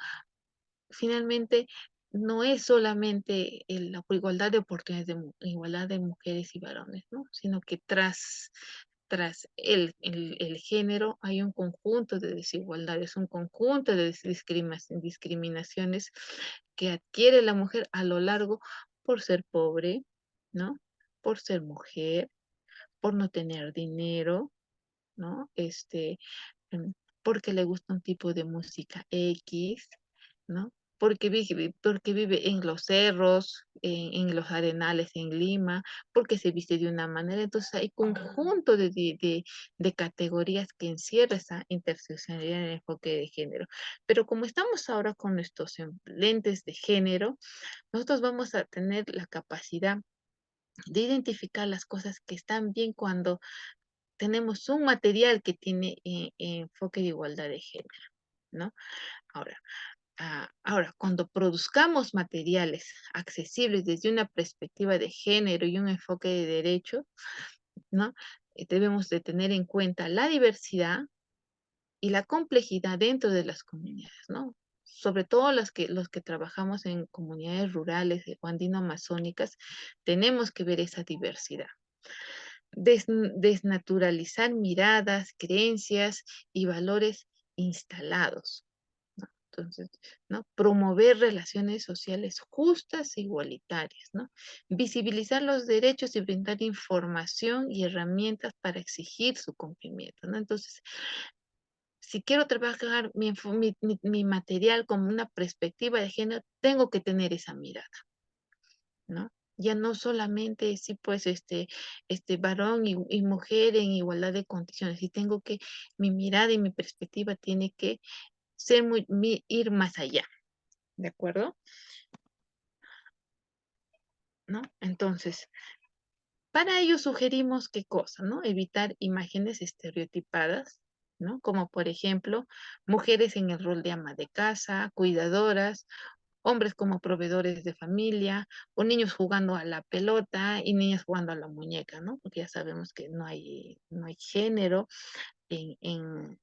finalmente no es solamente la igualdad de oportunidades, igualdad de mujeres y varones, ¿no? Sino que tras el género hay un conjunto de desigualdades, un conjunto de discriminaciones que adquiere la mujer a lo largo por ser pobre, ¿no? Por ser mujer, por no tener dinero, ¿no? em, Porque le gusta un tipo de música X, ¿no? Porque vive en los cerros, en los arenales en Lima, porque se viste de una manera. Entonces hay conjunto de categorías que encierra esa interseccionalidad en el enfoque de género. Pero como estamos ahora con nuestros lentes de género, nosotros vamos a tener la capacidad de identificar las cosas que están bien cuando tenemos un material que tiene enfoque de igualdad de género, ¿no? Ahora, ahora, cuando produzcamos materiales accesibles desde una perspectiva de género y un enfoque de derecho, ¿no? Debemos de tener en cuenta la diversidad y la complejidad dentro de las comunidades, ¿no? Sobre todo los que trabajamos en comunidades rurales o andino-amazónicas, tenemos que ver esa diversidad. Desnaturalizar miradas, creencias y valores instalados, ¿no? Entonces, ¿no? Promover relaciones sociales justas e igualitarias, ¿no? Visibilizar los derechos y brindar información y herramientas para exigir su cumplimiento, ¿no? Entonces, si quiero trabajar mi material con una perspectiva de género, tengo que tener esa mirada, ¿no? Ya no solamente sí, pues, varón y mujer en igualdad de condiciones, y tengo que, mi mirada y mi perspectiva tiene que ser ir más allá, ¿de acuerdo? ¿No? Entonces, para ello sugerimos qué cosa, ¿no? Evitar imágenes estereotipadas, ¿no? Como por ejemplo, mujeres en el rol de ama de casa, cuidadoras, hombres como proveedores de familia, o niños jugando a la pelota y niñas jugando a la muñeca, ¿no? Porque ya sabemos que no hay género en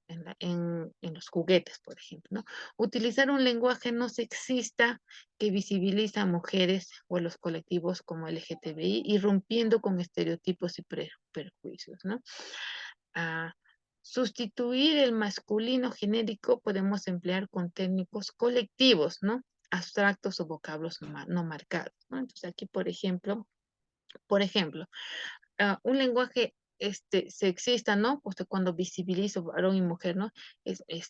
los juguetes, por ejemplo, ¿no? Utilizar un lenguaje no sexista que visibiliza a mujeres o a los colectivos como LGTBI, y rompiendo con estereotipos y prejuicios, ¿no? Ah, Sustituir el masculino genérico podemos emplear con técnicos colectivos, ¿no? Abstractos o vocablos no marcados, ¿no? Entonces aquí, por ejemplo, un lenguaje sexista, ¿no? Pues cuando visibilizo varón y mujer, ¿no?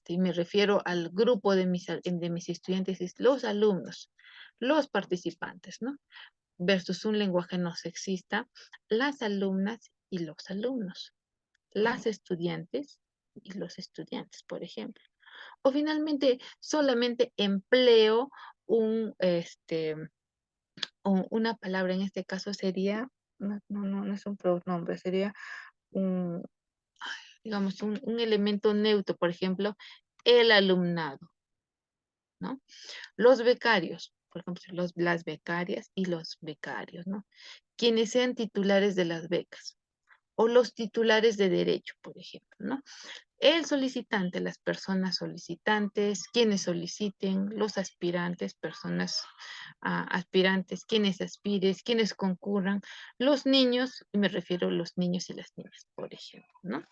Me refiero al grupo de mis estudiantes, es los alumnos, los participantes, ¿no? Versus un lenguaje no sexista, las alumnas y los alumnos, las estudiantes y los estudiantes, por ejemplo. O finalmente, solamente empleo una palabra, en este caso sería, no es un pronombre, sería un, digamos, un elemento neutro, por ejemplo, el alumnado, ¿no? Los becarios, por ejemplo, las becarias y los becarios, ¿no? Quienes sean titulares de las becas. o los titulares de derecho, por ejemplo, ¿no? El solicitante, las personas solicitantes, quienes soliciten, los aspirantes, personas aspirantes, quienes aspires, quienes concurran, los niños, y me refiero a los niños y las niñas, por ejemplo, ¿no?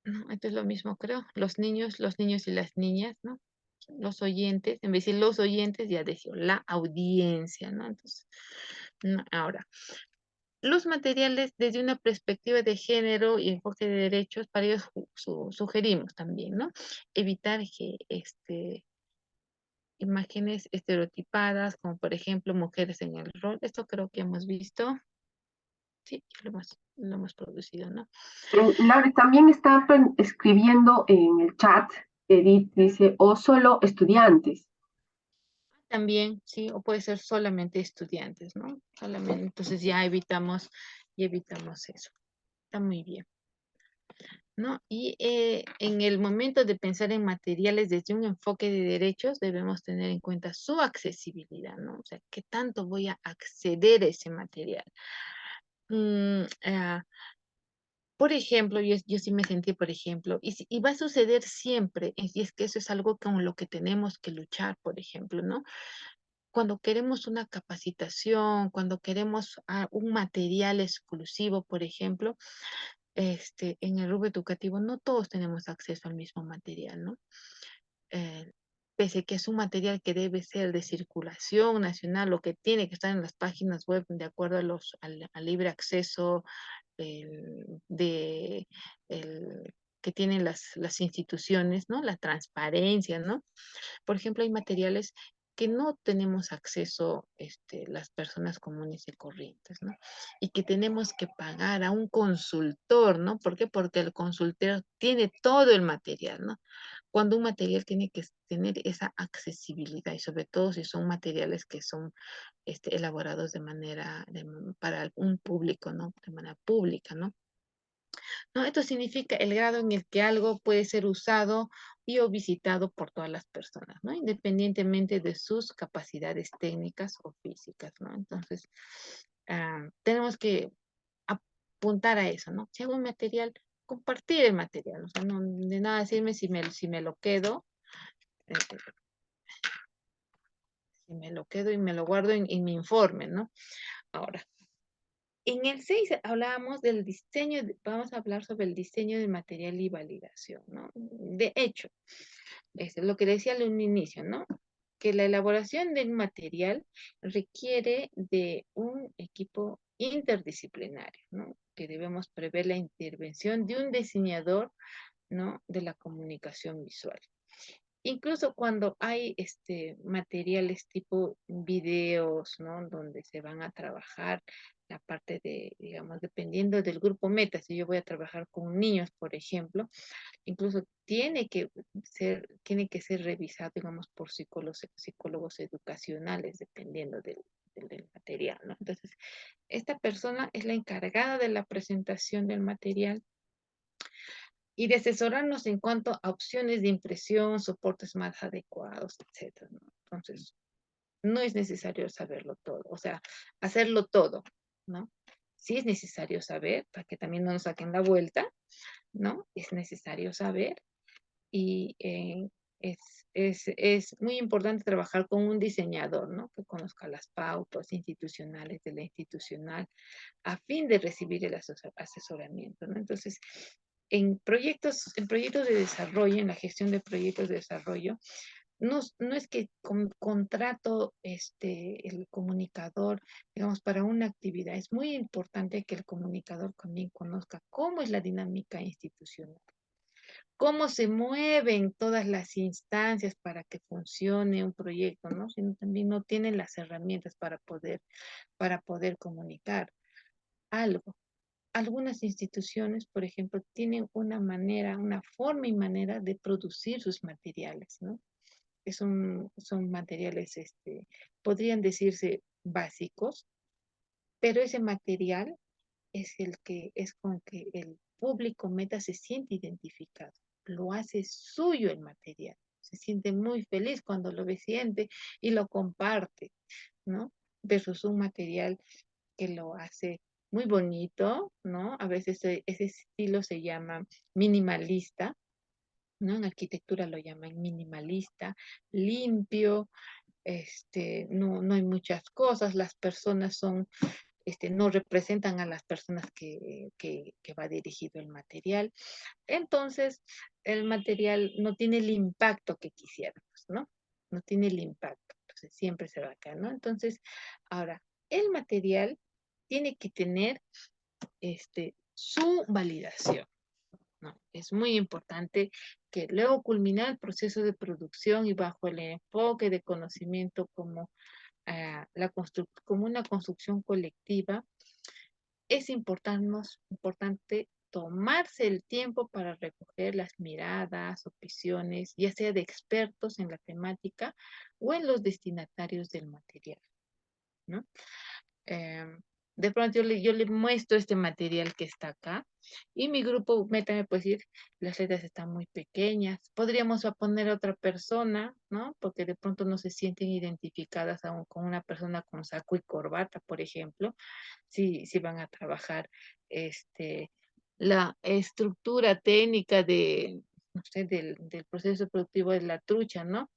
¿No? Entonces lo mismo creo, los niños y las niñas, ¿no? Los oyentes, en vez de decir los oyentes, ya decía la audiencia, ¿no? Entonces, no, ahora, los materiales desde una perspectiva de género y enfoque de derechos, para ellos sugerimos también, ¿no? Evitar que imágenes estereotipadas, como por ejemplo mujeres en el rol, esto creo que hemos visto, sí, lo hemos producido, ¿no? Laura, también está escribiendo en el chat, Edith dice, o solo estudiantes. También, sí, o puede ser solamente estudiantes, ¿no? Solamente, entonces ya evitamos eso. Está muy bien, ¿no? Y en el momento de pensar en materiales desde un enfoque de derechos, debemos tener en cuenta su accesibilidad, ¿no? O sea, ¿qué tanto voy a acceder a ese material? Mm, ah, por ejemplo, yo sí me sentí, por ejemplo, y va a suceder siempre, y es que eso es algo con lo que tenemos que luchar, por ejemplo, ¿no? Cuando queremos una capacitación, cuando queremos un material exclusivo, por ejemplo, en el rubro educativo, no todos tenemos acceso al mismo material, ¿no? Eh, Pese que es un material que debe ser de circulación nacional o que tiene que estar en las páginas web de acuerdo al libre acceso de que tienen las instituciones, ¿no? La transparencia, ¿no? Por ejemplo, hay materiales que no tenemos acceso las personas comunes y corrientes, ¿no? Y que tenemos que pagar a un consultor, ¿no? ¿Por qué? Porque el consultor tiene todo el material, ¿no? Cuando un material tiene que tener esa accesibilidad y sobre todo si son materiales que son elaborados para un público, ¿no? De manera pública, ¿no? ¿No? Esto significa el grado en el que algo puede ser usado y o visitado por todas las personas, ¿no? Independientemente de sus capacidades técnicas o físicas, ¿no? Entonces, tenemos que apuntar a eso, ¿no? Si hago un material, compartir el material, o sea, no de nada decirme si me lo quedo, eh, si me lo quedo y me lo guardo en mi informe, ¿no? Ahora, en el 6 hablábamos del diseño, vamos a hablar sobre el diseño de material y validación, ¿no? De hecho, es lo que decía al inicio, ¿no? Que la elaboración de un material requiere de un equipo interdisciplinario, ¿no? Que debemos prever la intervención de un diseñador, ¿no? De la comunicación visual. Incluso cuando hay materiales tipo videos, ¿no? Donde se van a trabajar la parte de, digamos, dependiendo del grupo meta, si yo voy a trabajar con niños, por ejemplo, incluso tiene que ser revisado, digamos, por psicólogos educacionales, dependiendo del material, ¿no? Entonces, esta persona es la encargada de la presentación del material y de asesorarnos en cuanto a opciones de impresión, soportes más adecuados, etcétera, ¿no? Entonces, no es necesario saberlo todo, o sea, hacerlo todo, ¿no? Sí es necesario saber, para que también no nos saquen la vuelta, ¿no? Es necesario saber y es muy importante trabajar con un diseñador, ¿no? Que conozca las pautas institucionales de la institucional a fin de recibir el asesoramiento, ¿no? Entonces, en proyectos de desarrollo, en la gestión de proyectos de desarrollo, no es que contrato el comunicador, digamos, para una actividad. Es muy importante que el comunicador también conozca cómo es la dinámica institucional, cómo se mueven todas las instancias para que funcione un proyecto, ¿no? Sino también no tienen las herramientas para poder comunicar algo. Algunas instituciones, por ejemplo, tienen una forma y manera de producir sus materiales, ¿no? Que son materiales, podrían decirse básicos, pero ese material es el que es con que el público meta se siente identificado, lo hace suyo el material, se siente muy feliz cuando lo ve, siente y lo comparte. ¿no? Versus un material que lo hace muy bonito, ¿no? A veces ese estilo se llama minimalista, ¿no? En arquitectura lo llaman minimalista, limpio, no hay muchas cosas, las personas son, no representan a las personas que va dirigido el material. Entonces, el material no tiene el impacto que quisiéramos, ¿no? No tiene el impacto, entonces siempre se va a caer, ¿no? Entonces, ahora, el material tiene que tener su validación, ¿no? Es muy importante que luego culminar el proceso de producción y bajo el enfoque de conocimiento como, como una construcción colectiva, es importante tomarse el tiempo para recoger las miradas, opiniones, ya sea de expertos en la temática o en los destinatarios del material, ¿no? Em, de pronto yo le muestro este material que está acá y mi grupo meta me puede decir, las letras están muy pequeñas, podríamos poner a otra persona, ¿no? Porque de pronto no se sienten identificadas aún con una persona con saco y corbata, por ejemplo, si van a trabajar la estructura técnica de, no sé, del proceso productivo de la trucha, ¿no?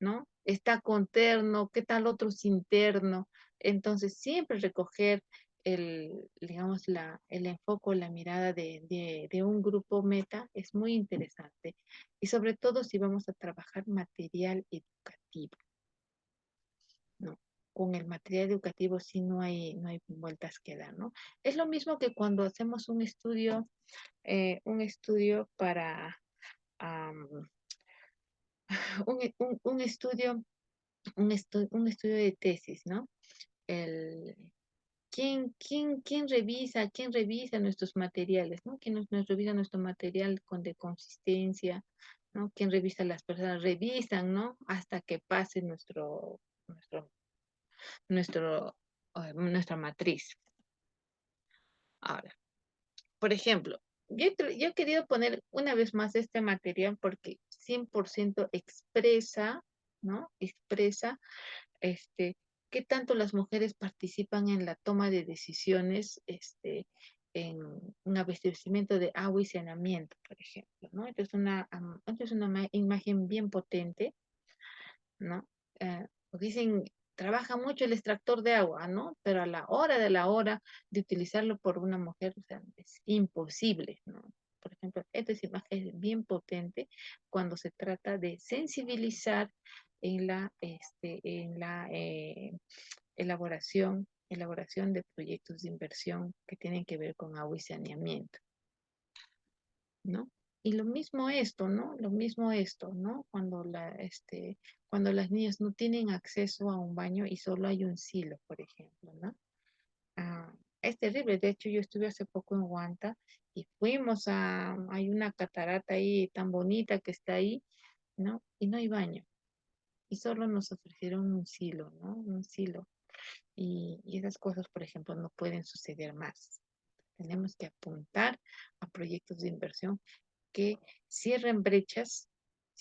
¿No? Está con terno, ¿qué tal otro sin terno? Entonces, siempre recoger digamos, el enfoque, la mirada de un grupo meta es muy interesante. Y sobre todo si vamos a trabajar material educativo, ¿no? Con el material educativo sí no hay vueltas que dar, ¿no? Es lo mismo que cuando hacemos un estudio para, am, un estudio un estudio de tesis, ¿no? El, quién revisa nuestros materiales, ¿no? ¿Quién nos revisa nuestro material de consistencia, ¿no? ¿Quién revisa las personas? Revisan, ¿no? Hasta que pase nuestro, nuestra matriz. Ahora, por ejemplo, yo he querido poner una vez más este material porque 100% expresa, ¿no? Expresa qué tanto las mujeres participan en la toma de decisiones, en un abastecimiento de agua y saneamiento, por ejemplo, ¿no? Esto es una imagen bien potente, ¿no? Dicen, trabaja mucho el extractor de agua, ¿no? Pero a la hora de de utilizarlo por una mujer, o sea, es imposible, ¿no? Por ejemplo, esta es imagen bien potente cuando se trata de sensibilizar en la elaboración de proyectos de inversión que tienen que ver con agua y saneamiento, ¿no? Y lo mismo esto, ¿no? Lo mismo esto, ¿no? Cuando las niñas no tienen acceso a un baño y solo hay un silo, por ejemplo, ¿no? Ah, es terrible. De hecho, yo estuve hace poco en Huanta y hay una catarata ahí tan bonita que está ahí, ¿no? Y no hay baño. Y solo nos ofrecieron un silo, ¿no? Un silo. Y esas cosas, por ejemplo, no pueden suceder más. Tenemos que apuntar a proyectos de inversión que cierren brechas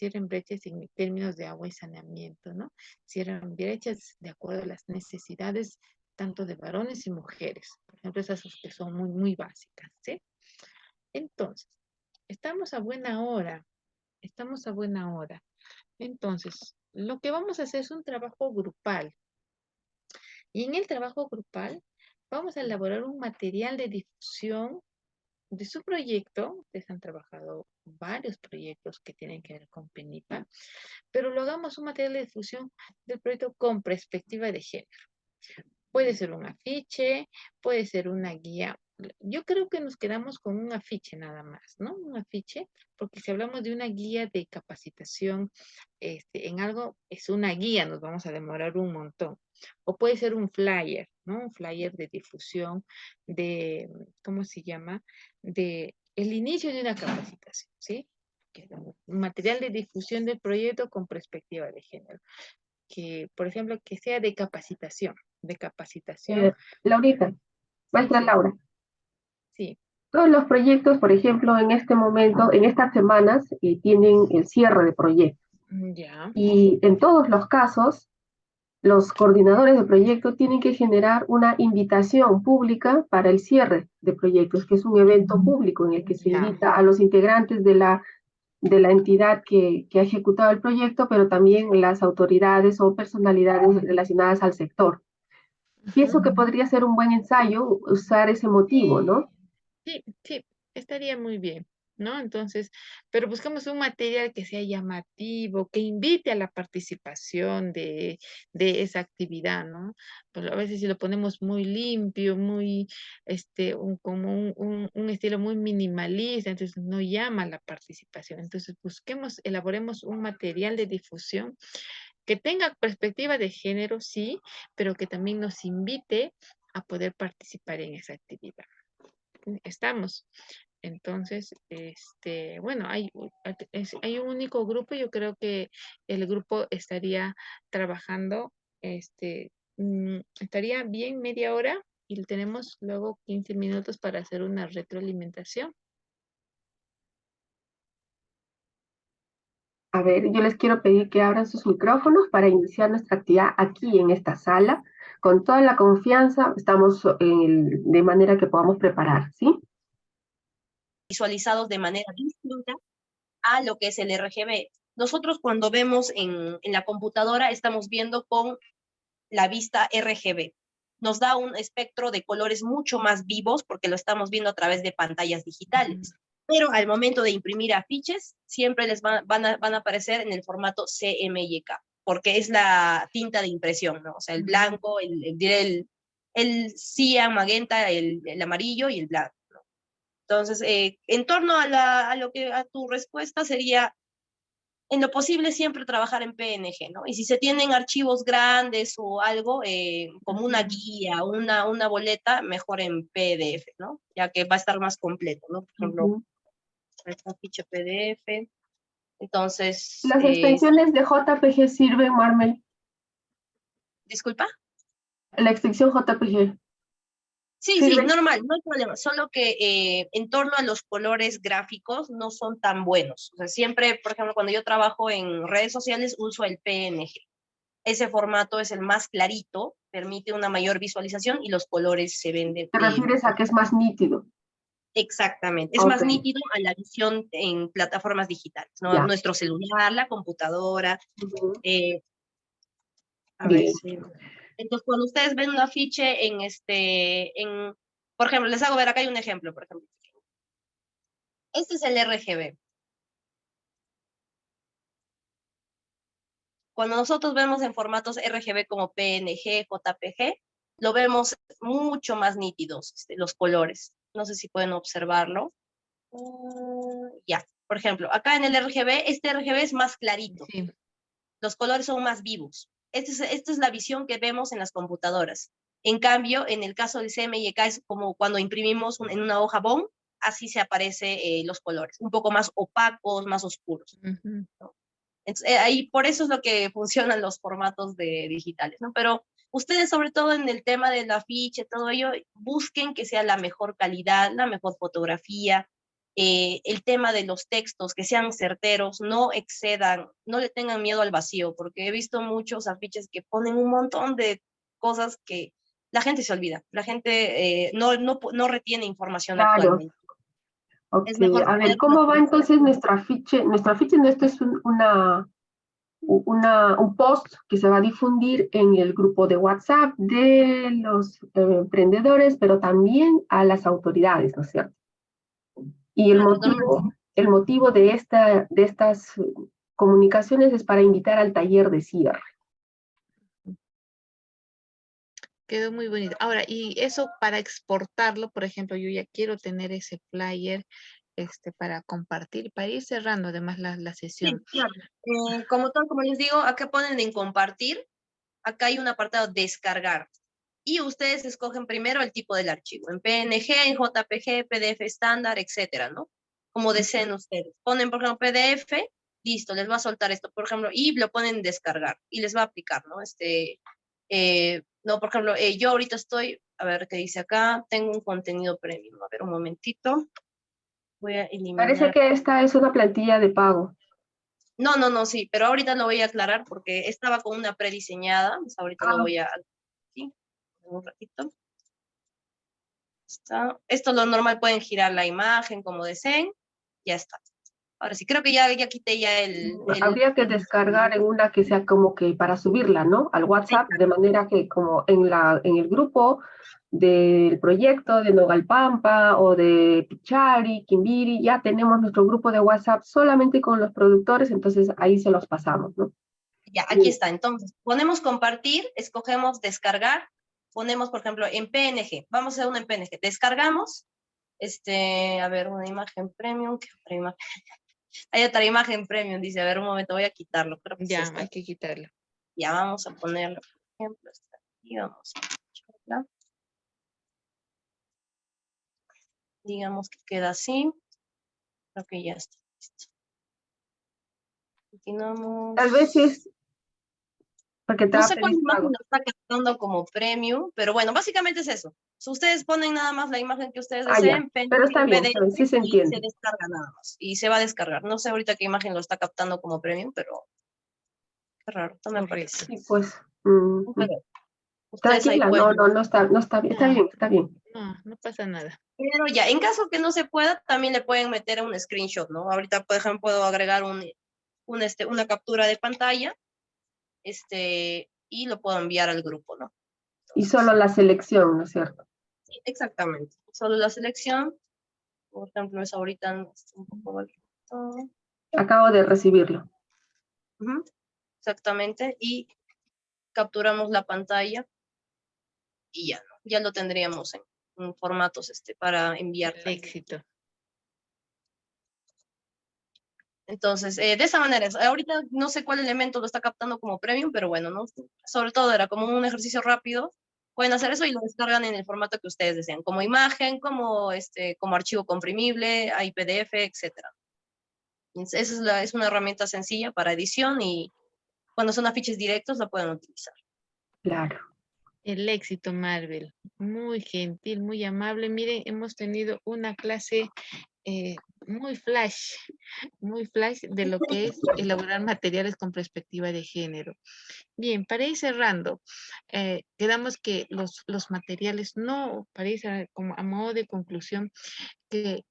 en términos de agua y saneamiento, ¿no? Cierren brechas de acuerdo a las necesidades tanto de varones y mujeres. Por ejemplo, esas que son muy, muy básicas, ¿sí? Entonces, estamos a buena hora, estamos a buena hora. Entonces, lo que vamos a hacer es un trabajo grupal. Y en el trabajo grupal vamos a elaborar un material de difusión de su proyecto. Ustedes han trabajado varios proyectos que tienen que ver con PENIPA, pero lo hagamos un material de difusión del proyecto con perspectiva de género. Puede ser un afiche, puede ser una guía. Yo creo que nos quedamos con un afiche nada más, ¿no? Un afiche, porque si hablamos de una guía de capacitación en algo, es una guía, nos vamos a demorar un montón. O puede ser un flyer, ¿no? Un flyer de difusión de, ¿cómo se llama? De el inicio de una capacitación, ¿sí? Un material de difusión del proyecto con perspectiva de género. Que, por ejemplo, que sea de capacitación. Laurita, Sí, maestra sí, Laura, sí, todos los proyectos, por ejemplo, en este momento, en estas semanas, tienen el cierre de proyectos. ya, Y en todos los casos, los coordinadores de proyecto tienen que generar una invitación pública para el cierre de proyectos, que es un evento público en el que se Ya. invita a los integrantes de la entidad que ha ejecutado el proyecto, pero también las autoridades o personalidades relacionadas al sector. Pienso que podría ser un buen ensayo usar ese motivo, ¿no? Sí, sí, estaría muy bien, ¿no? Entonces, pero buscamos un material que sea llamativo, que invite a la participación de esa actividad, ¿no? Pero a veces si lo ponemos muy limpio, muy, como un estilo muy minimalista, entonces no llama la participación. Entonces, busquemos, elaboremos un material de difusión que tenga perspectiva de género, sí, pero que también nos invite a poder participar en esa actividad. Estamos. Entonces, bueno, hay un único grupo. Yo creo que el grupo estaría trabajando, estaría bien media hora y tenemos luego 15 minutos para hacer una retroalimentación. A ver, yo les quiero pedir que abran sus micrófonos para iniciar nuestra actividad aquí en esta sala. Con toda la confianza, estamos de manera que podamos preparar, ¿sí? Visualizados de manera distinta a lo que es el RGB. Nosotros cuando vemos en la computadora estamos viendo con la vista RGB. Nos da un espectro de colores mucho más vivos porque lo estamos viendo a través de pantallas digitales. Pero al momento de imprimir afiches, siempre les van a aparecer en el formato CMYK, porque es la tinta de impresión, ¿no? O sea, el blanco, el cian, magenta, el amarillo y el blanco. Entonces, en torno a tu respuesta sería, en lo posible, siempre trabajar en PNG, ¿no? Y si se tienen archivos grandes o algo, como una guía, una boleta, mejor en PDF, ¿no? Ya que va a estar más completo, ¿no? Por ejemplo, esta ficha PDF. Entonces, Las extensiones de JPG sirven, Marmel. disculpa. La extensión JPG. Sí, sí, normal, no hay problema, solo que en torno a los colores gráficos no son tan buenos. O sea, siempre, por ejemplo, cuando yo trabajo en redes sociales, uso el PNG. Ese formato es el más clarito, permite una mayor visualización y los colores se ven ¿Te refieres a que es más nítido? Exactamente, es más nítido a la visión en plataformas digitales, ¿no? Ya. Nuestro celular, la computadora. A ver, Bien. sí. Entonces, cuando ustedes ven un afiche por ejemplo, les hago ver, acá hay un ejemplo, por ejemplo. Este es el RGB. Cuando nosotros vemos en formatos RGB como PNG, JPG, lo vemos mucho más nítidos, los colores. No sé si pueden observarlo. Ya, por ejemplo, acá en el RGB, este RGB es más clarito. Sí. Los colores son más vivos. Esta es la visión que vemos en las computadoras. En cambio, en el caso del CMYK es como cuando imprimimos en una hoja bond, así se aparecen los colores, un poco más opacos, más oscuros. ¿No? Entonces, ahí por eso es lo que funcionan los formatos digitales, ¿no? Pero ustedes, sobre todo en el tema del afiche, todo ello, busquen que sea la mejor calidad, la mejor fotografía, el tema de los textos, que sean certeros, no excedan, no le tengan miedo al vacío, porque he visto muchos afiches que ponen un montón de cosas que la gente se olvida, la gente no retiene información Claro. actualmente. Ok, Es mejor a ver, tener ¿cómo va entonces nuestro afiche? Nuestro afiche, no, esto es un post que se va a difundir en el grupo de WhatsApp de los emprendedores, pero también a las autoridades, ¿no es cierto? Y el motivo de estas comunicaciones es para invitar al taller de cierre. Quedó muy bonito. Ahora, y eso para exportarlo, por ejemplo, yo ya quiero tener ese flyer para compartir, para ir cerrando además la sesión. Sí, claro. Como les digo, acá ponen en compartir, acá hay un apartado descargar. Y ustedes escogen primero el tipo del archivo, en PNG, en JPG, PDF estándar, etcétera, ¿no? Como deseen ustedes. Ponen, por ejemplo, PDF, listo, les va a soltar esto, por ejemplo, y lo ponen descargar y les va a aplicar, ¿no? No, por ejemplo, yo ahorita estoy, a ver qué dice acá, tengo un contenido premium, a ver un momentito. Voy a Parece eliminar. que esta es una plantilla de pago. No, sí, pero ahorita lo voy a aclarar porque estaba con una prediseñada, pues ahorita lo voy a... Sí, un ratito. Esto lo normal, pueden girar la imagen como deseen, ya está. Ahora sí, creo que ya quité ya Habría que descargar en una que sea como que para subirla, ¿no? Al WhatsApp, de manera que como en el grupo del proyecto de Nogalpampa o de Pichari, Quimbiri, ya tenemos nuestro grupo de WhatsApp solamente con los productores, entonces ahí se los pasamos, ¿no? Ya, aquí está. Entonces, ponemos compartir, escogemos descargar, ponemos, por ejemplo, en PNG. Vamos a hacer una en PNG. Descargamos, a ver, una imagen premium. ¿Qué otra imagen? Hay otra imagen premium, dice, a ver, un momento, voy a quitarlo. Creo que Ya, sí está. hay que quitarlo. Ya, vamos a ponerlo, por ejemplo, está aquí, vamos a echarla. Digamos que queda así. Creo que ya está listo. Continuamos. Tal vez es porque te No va a sé cuál pedir imagen pago. lo está captando como premium, pero bueno, básicamente es eso. Si ustedes ponen nada más la imagen que ustedes Ah, ya, deseen, pero está bien, PDF sí se y se entiende. descarga nada más. Y se va a descargar. No sé ahorita qué imagen lo está captando como premium, pero qué raro, no me Correcto. parece. Sí, pues, Pero ustedes ahí tranquila, pueden. no está bien, está No. bien, está bien. No pasa nada. Pero ya, en caso que no se pueda, también le pueden meter un screenshot, ¿no? Ahorita, por ejemplo, puedo agregar una captura de pantalla, y lo puedo enviar al grupo, ¿no? Y Entonces, solo la selección, ¿no es cierto? sí, exactamente. Solo la selección, por ejemplo, es ahorita un poco bajito. Acabo de recibirlo. Ujú, exactamente, y capturamos la pantalla y ya, ¿no? Ya lo tendríamos en formatos para enviar. El éxito. Entonces, de esa manera, ahorita no sé cuál elemento lo está captando como premium, pero bueno, ¿no? Sobre todo era como un ejercicio rápido. Pueden hacer eso y lo descargan en el formato que ustedes deseen, como imagen, como archivo comprimible, hay PDF, etcétera. Esa es una herramienta sencilla para edición y cuando son afiches directos la pueden utilizar. Claro. El éxito, Marvel. Muy gentil, muy amable. Miren, hemos tenido una clase muy flash de lo que es elaborar materiales con perspectiva de género. Bien, para ir cerrando, quedamos que los materiales, no, para ir como a modo de conclusión, que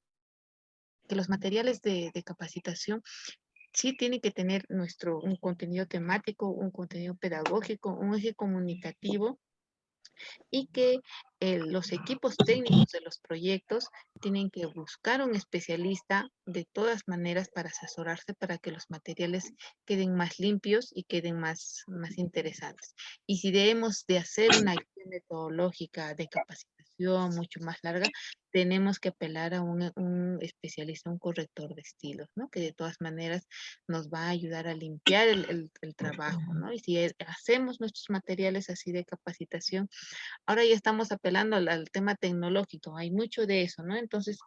los materiales de capacitación sí tienen que tener un contenido temático, un contenido pedagógico, un eje comunicativo, y que los equipos técnicos de los proyectos tienen que buscar un especialista de todas maneras para asesorarse para que los materiales queden más limpios y queden más interesantes. Y si debemos de hacer una guía metodológica de capacitación mucho más larga, tenemos que apelar a un especialista, un corrector de estilos, ¿no? Que de todas maneras nos va a ayudar a limpiar el trabajo, ¿no? Y si hacemos nuestros materiales así de capacitación, ahora ya estamos apelando al tema tecnológico, hay mucho de eso, ¿no? Entonces,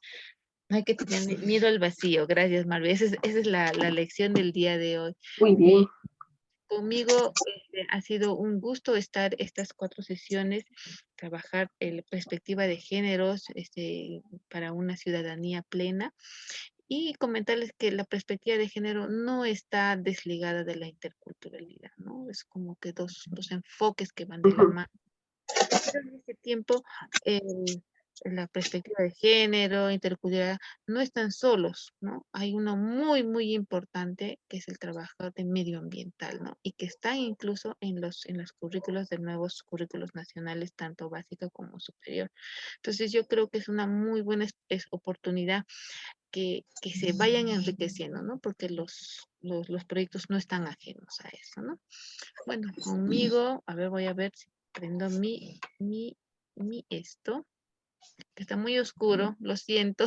no hay que tener miedo al vacío. Gracias, Marvel. Esa es la lección del día de hoy. Muy bien. Conmigo ha sido un gusto estar estas 4 sesiones, trabajar la perspectiva de géneros para una ciudadanía plena, y comentarles que la perspectiva de género no está desligada de la interculturalidad, ¿no? Es como que dos enfoques que van de la mano. Pero en este tiempo, la perspectiva de género, interculturalidad, no están solos, ¿no? Hay uno muy, muy importante que es el trabajo de medioambiental, ¿no? Y que está incluso en los currículos de nuevos currículos nacionales, tanto básica como superior. Entonces yo creo que es una muy buena oportunidad que se vayan enriqueciendo, ¿no? Porque los proyectos no están ajenos a eso, ¿no? Bueno, conmigo, a ver, voy a ver si prendo mi esto, que está muy oscuro, lo siento.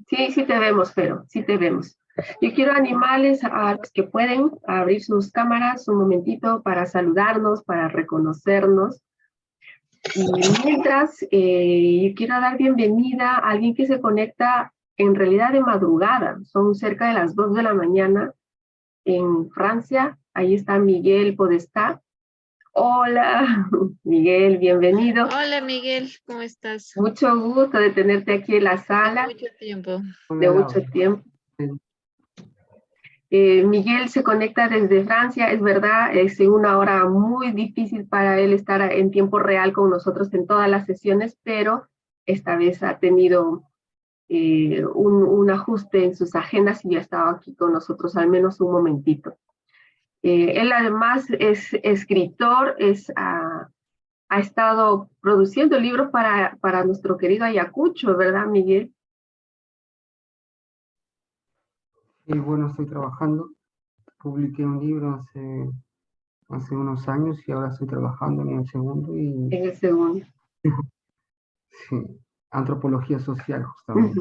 Sí, sí te vemos, pero sí te vemos. Yo quiero animarles a los que pueden abrir sus cámaras un momentito para saludarnos, para reconocernos. Y mientras, yo quiero dar bienvenida a alguien que se conecta en realidad de madrugada. Son cerca de las 2 de la mañana en Francia. Ahí está Miguel Podestá. Hola, Miguel, bienvenido. Hola, Miguel, ¿cómo estás? Mucho gusto de tenerte aquí en la De sala. mucho tiempo. De mucho tiempo. Miguel se conecta desde Francia, es verdad, es en una hora muy difícil para él estar en tiempo real con nosotros en todas las sesiones, pero esta vez ha tenido un ajuste en sus agendas y ya estaba aquí con nosotros al menos un momentito. Él además es escritor, ha estado produciendo libros para nuestro querido Ayacucho, ¿verdad, Miguel? Y bueno, estoy trabajando. Publiqué un libro hace unos años y ahora estoy trabajando en el segundo y En el segundo. sí, antropología social justamente.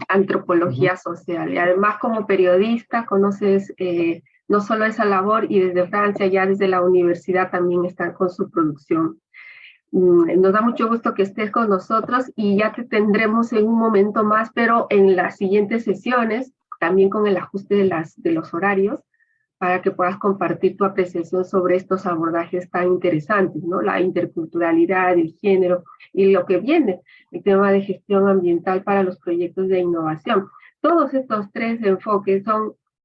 Antropología social. Y además como periodista conoces no solo esa labor y desde Francia, ya desde la universidad también están con su producción. Nos da mucho gusto que estés con nosotros y ya te tendremos en un momento más, pero en las siguientes sesiones, también con el ajuste de los horarios, para que puedas compartir tu apreciación sobre estos abordajes tan interesantes, ¿no? La interculturalidad, el género y lo que viene, el tema de gestión ambiental para los proyectos de innovación. Todos estos tres enfoques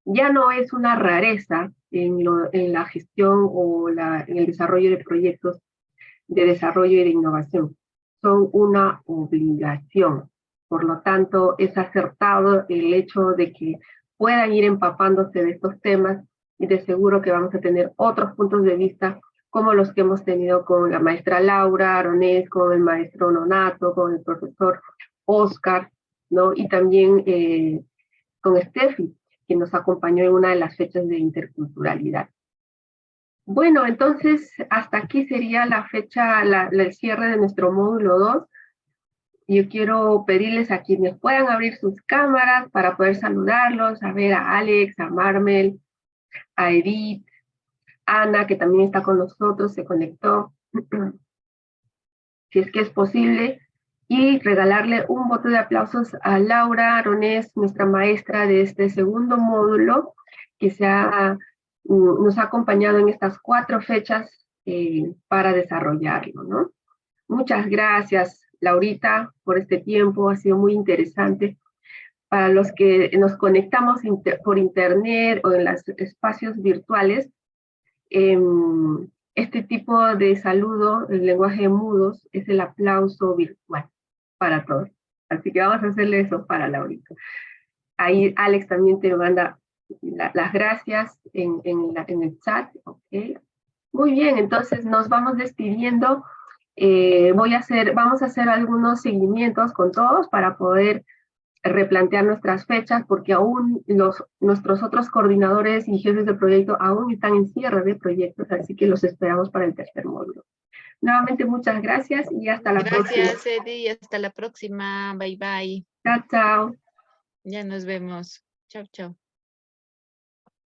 ya no es una rareza en la gestión o en el desarrollo de proyectos de desarrollo y de innovación, son una obligación. Por lo tanto, es acertado el hecho de que puedan ir empapándose de estos temas y de seguro que vamos a tener otros puntos de vista como los que hemos tenido con la maestra Laura Aronés, con el maestro Nonato, con el profesor Oscar, ¿no? Y también con Steffi, que nos acompañó en una de las fechas de interculturalidad. Bueno, entonces hasta aquí sería la fecha, el cierre de nuestro módulo 2. Yo quiero pedirles a quienes puedan abrir sus cámaras para poder saludarlos, a ver a Alex, a Marmel, a Edith, Ana, que también está con nosotros, se conectó, si es que es posible, y regalarle un voto de aplausos a Laura Aronés, nuestra maestra de este segundo módulo, que nos ha acompañado en estas 4 fechas para desarrollarlo, ¿no? Muchas gracias, Laurita, por este tiempo, ha sido muy interesante. Para los que nos conectamos por internet o en los espacios virtuales, este tipo de saludo, el lenguaje de mudos, es el aplauso virtual para todos. Así que vamos a hacerle eso para Laurita. Ahí Alex también te manda las gracias en el chat. Okay. Muy bien, entonces nos vamos despidiendo. Vamos a hacer algunos seguimientos con todos para poder replantear nuestras fechas, porque aún nuestros otros coordinadores y jefes de proyecto aún están en cierre de proyectos, así que los esperamos para el tercer módulo. Nuevamente, muchas gracias y hasta la próxima. Gracias, Eddie, hasta la próxima. Bye, bye. Chao, chao. Ya nos vemos. Chao, chao.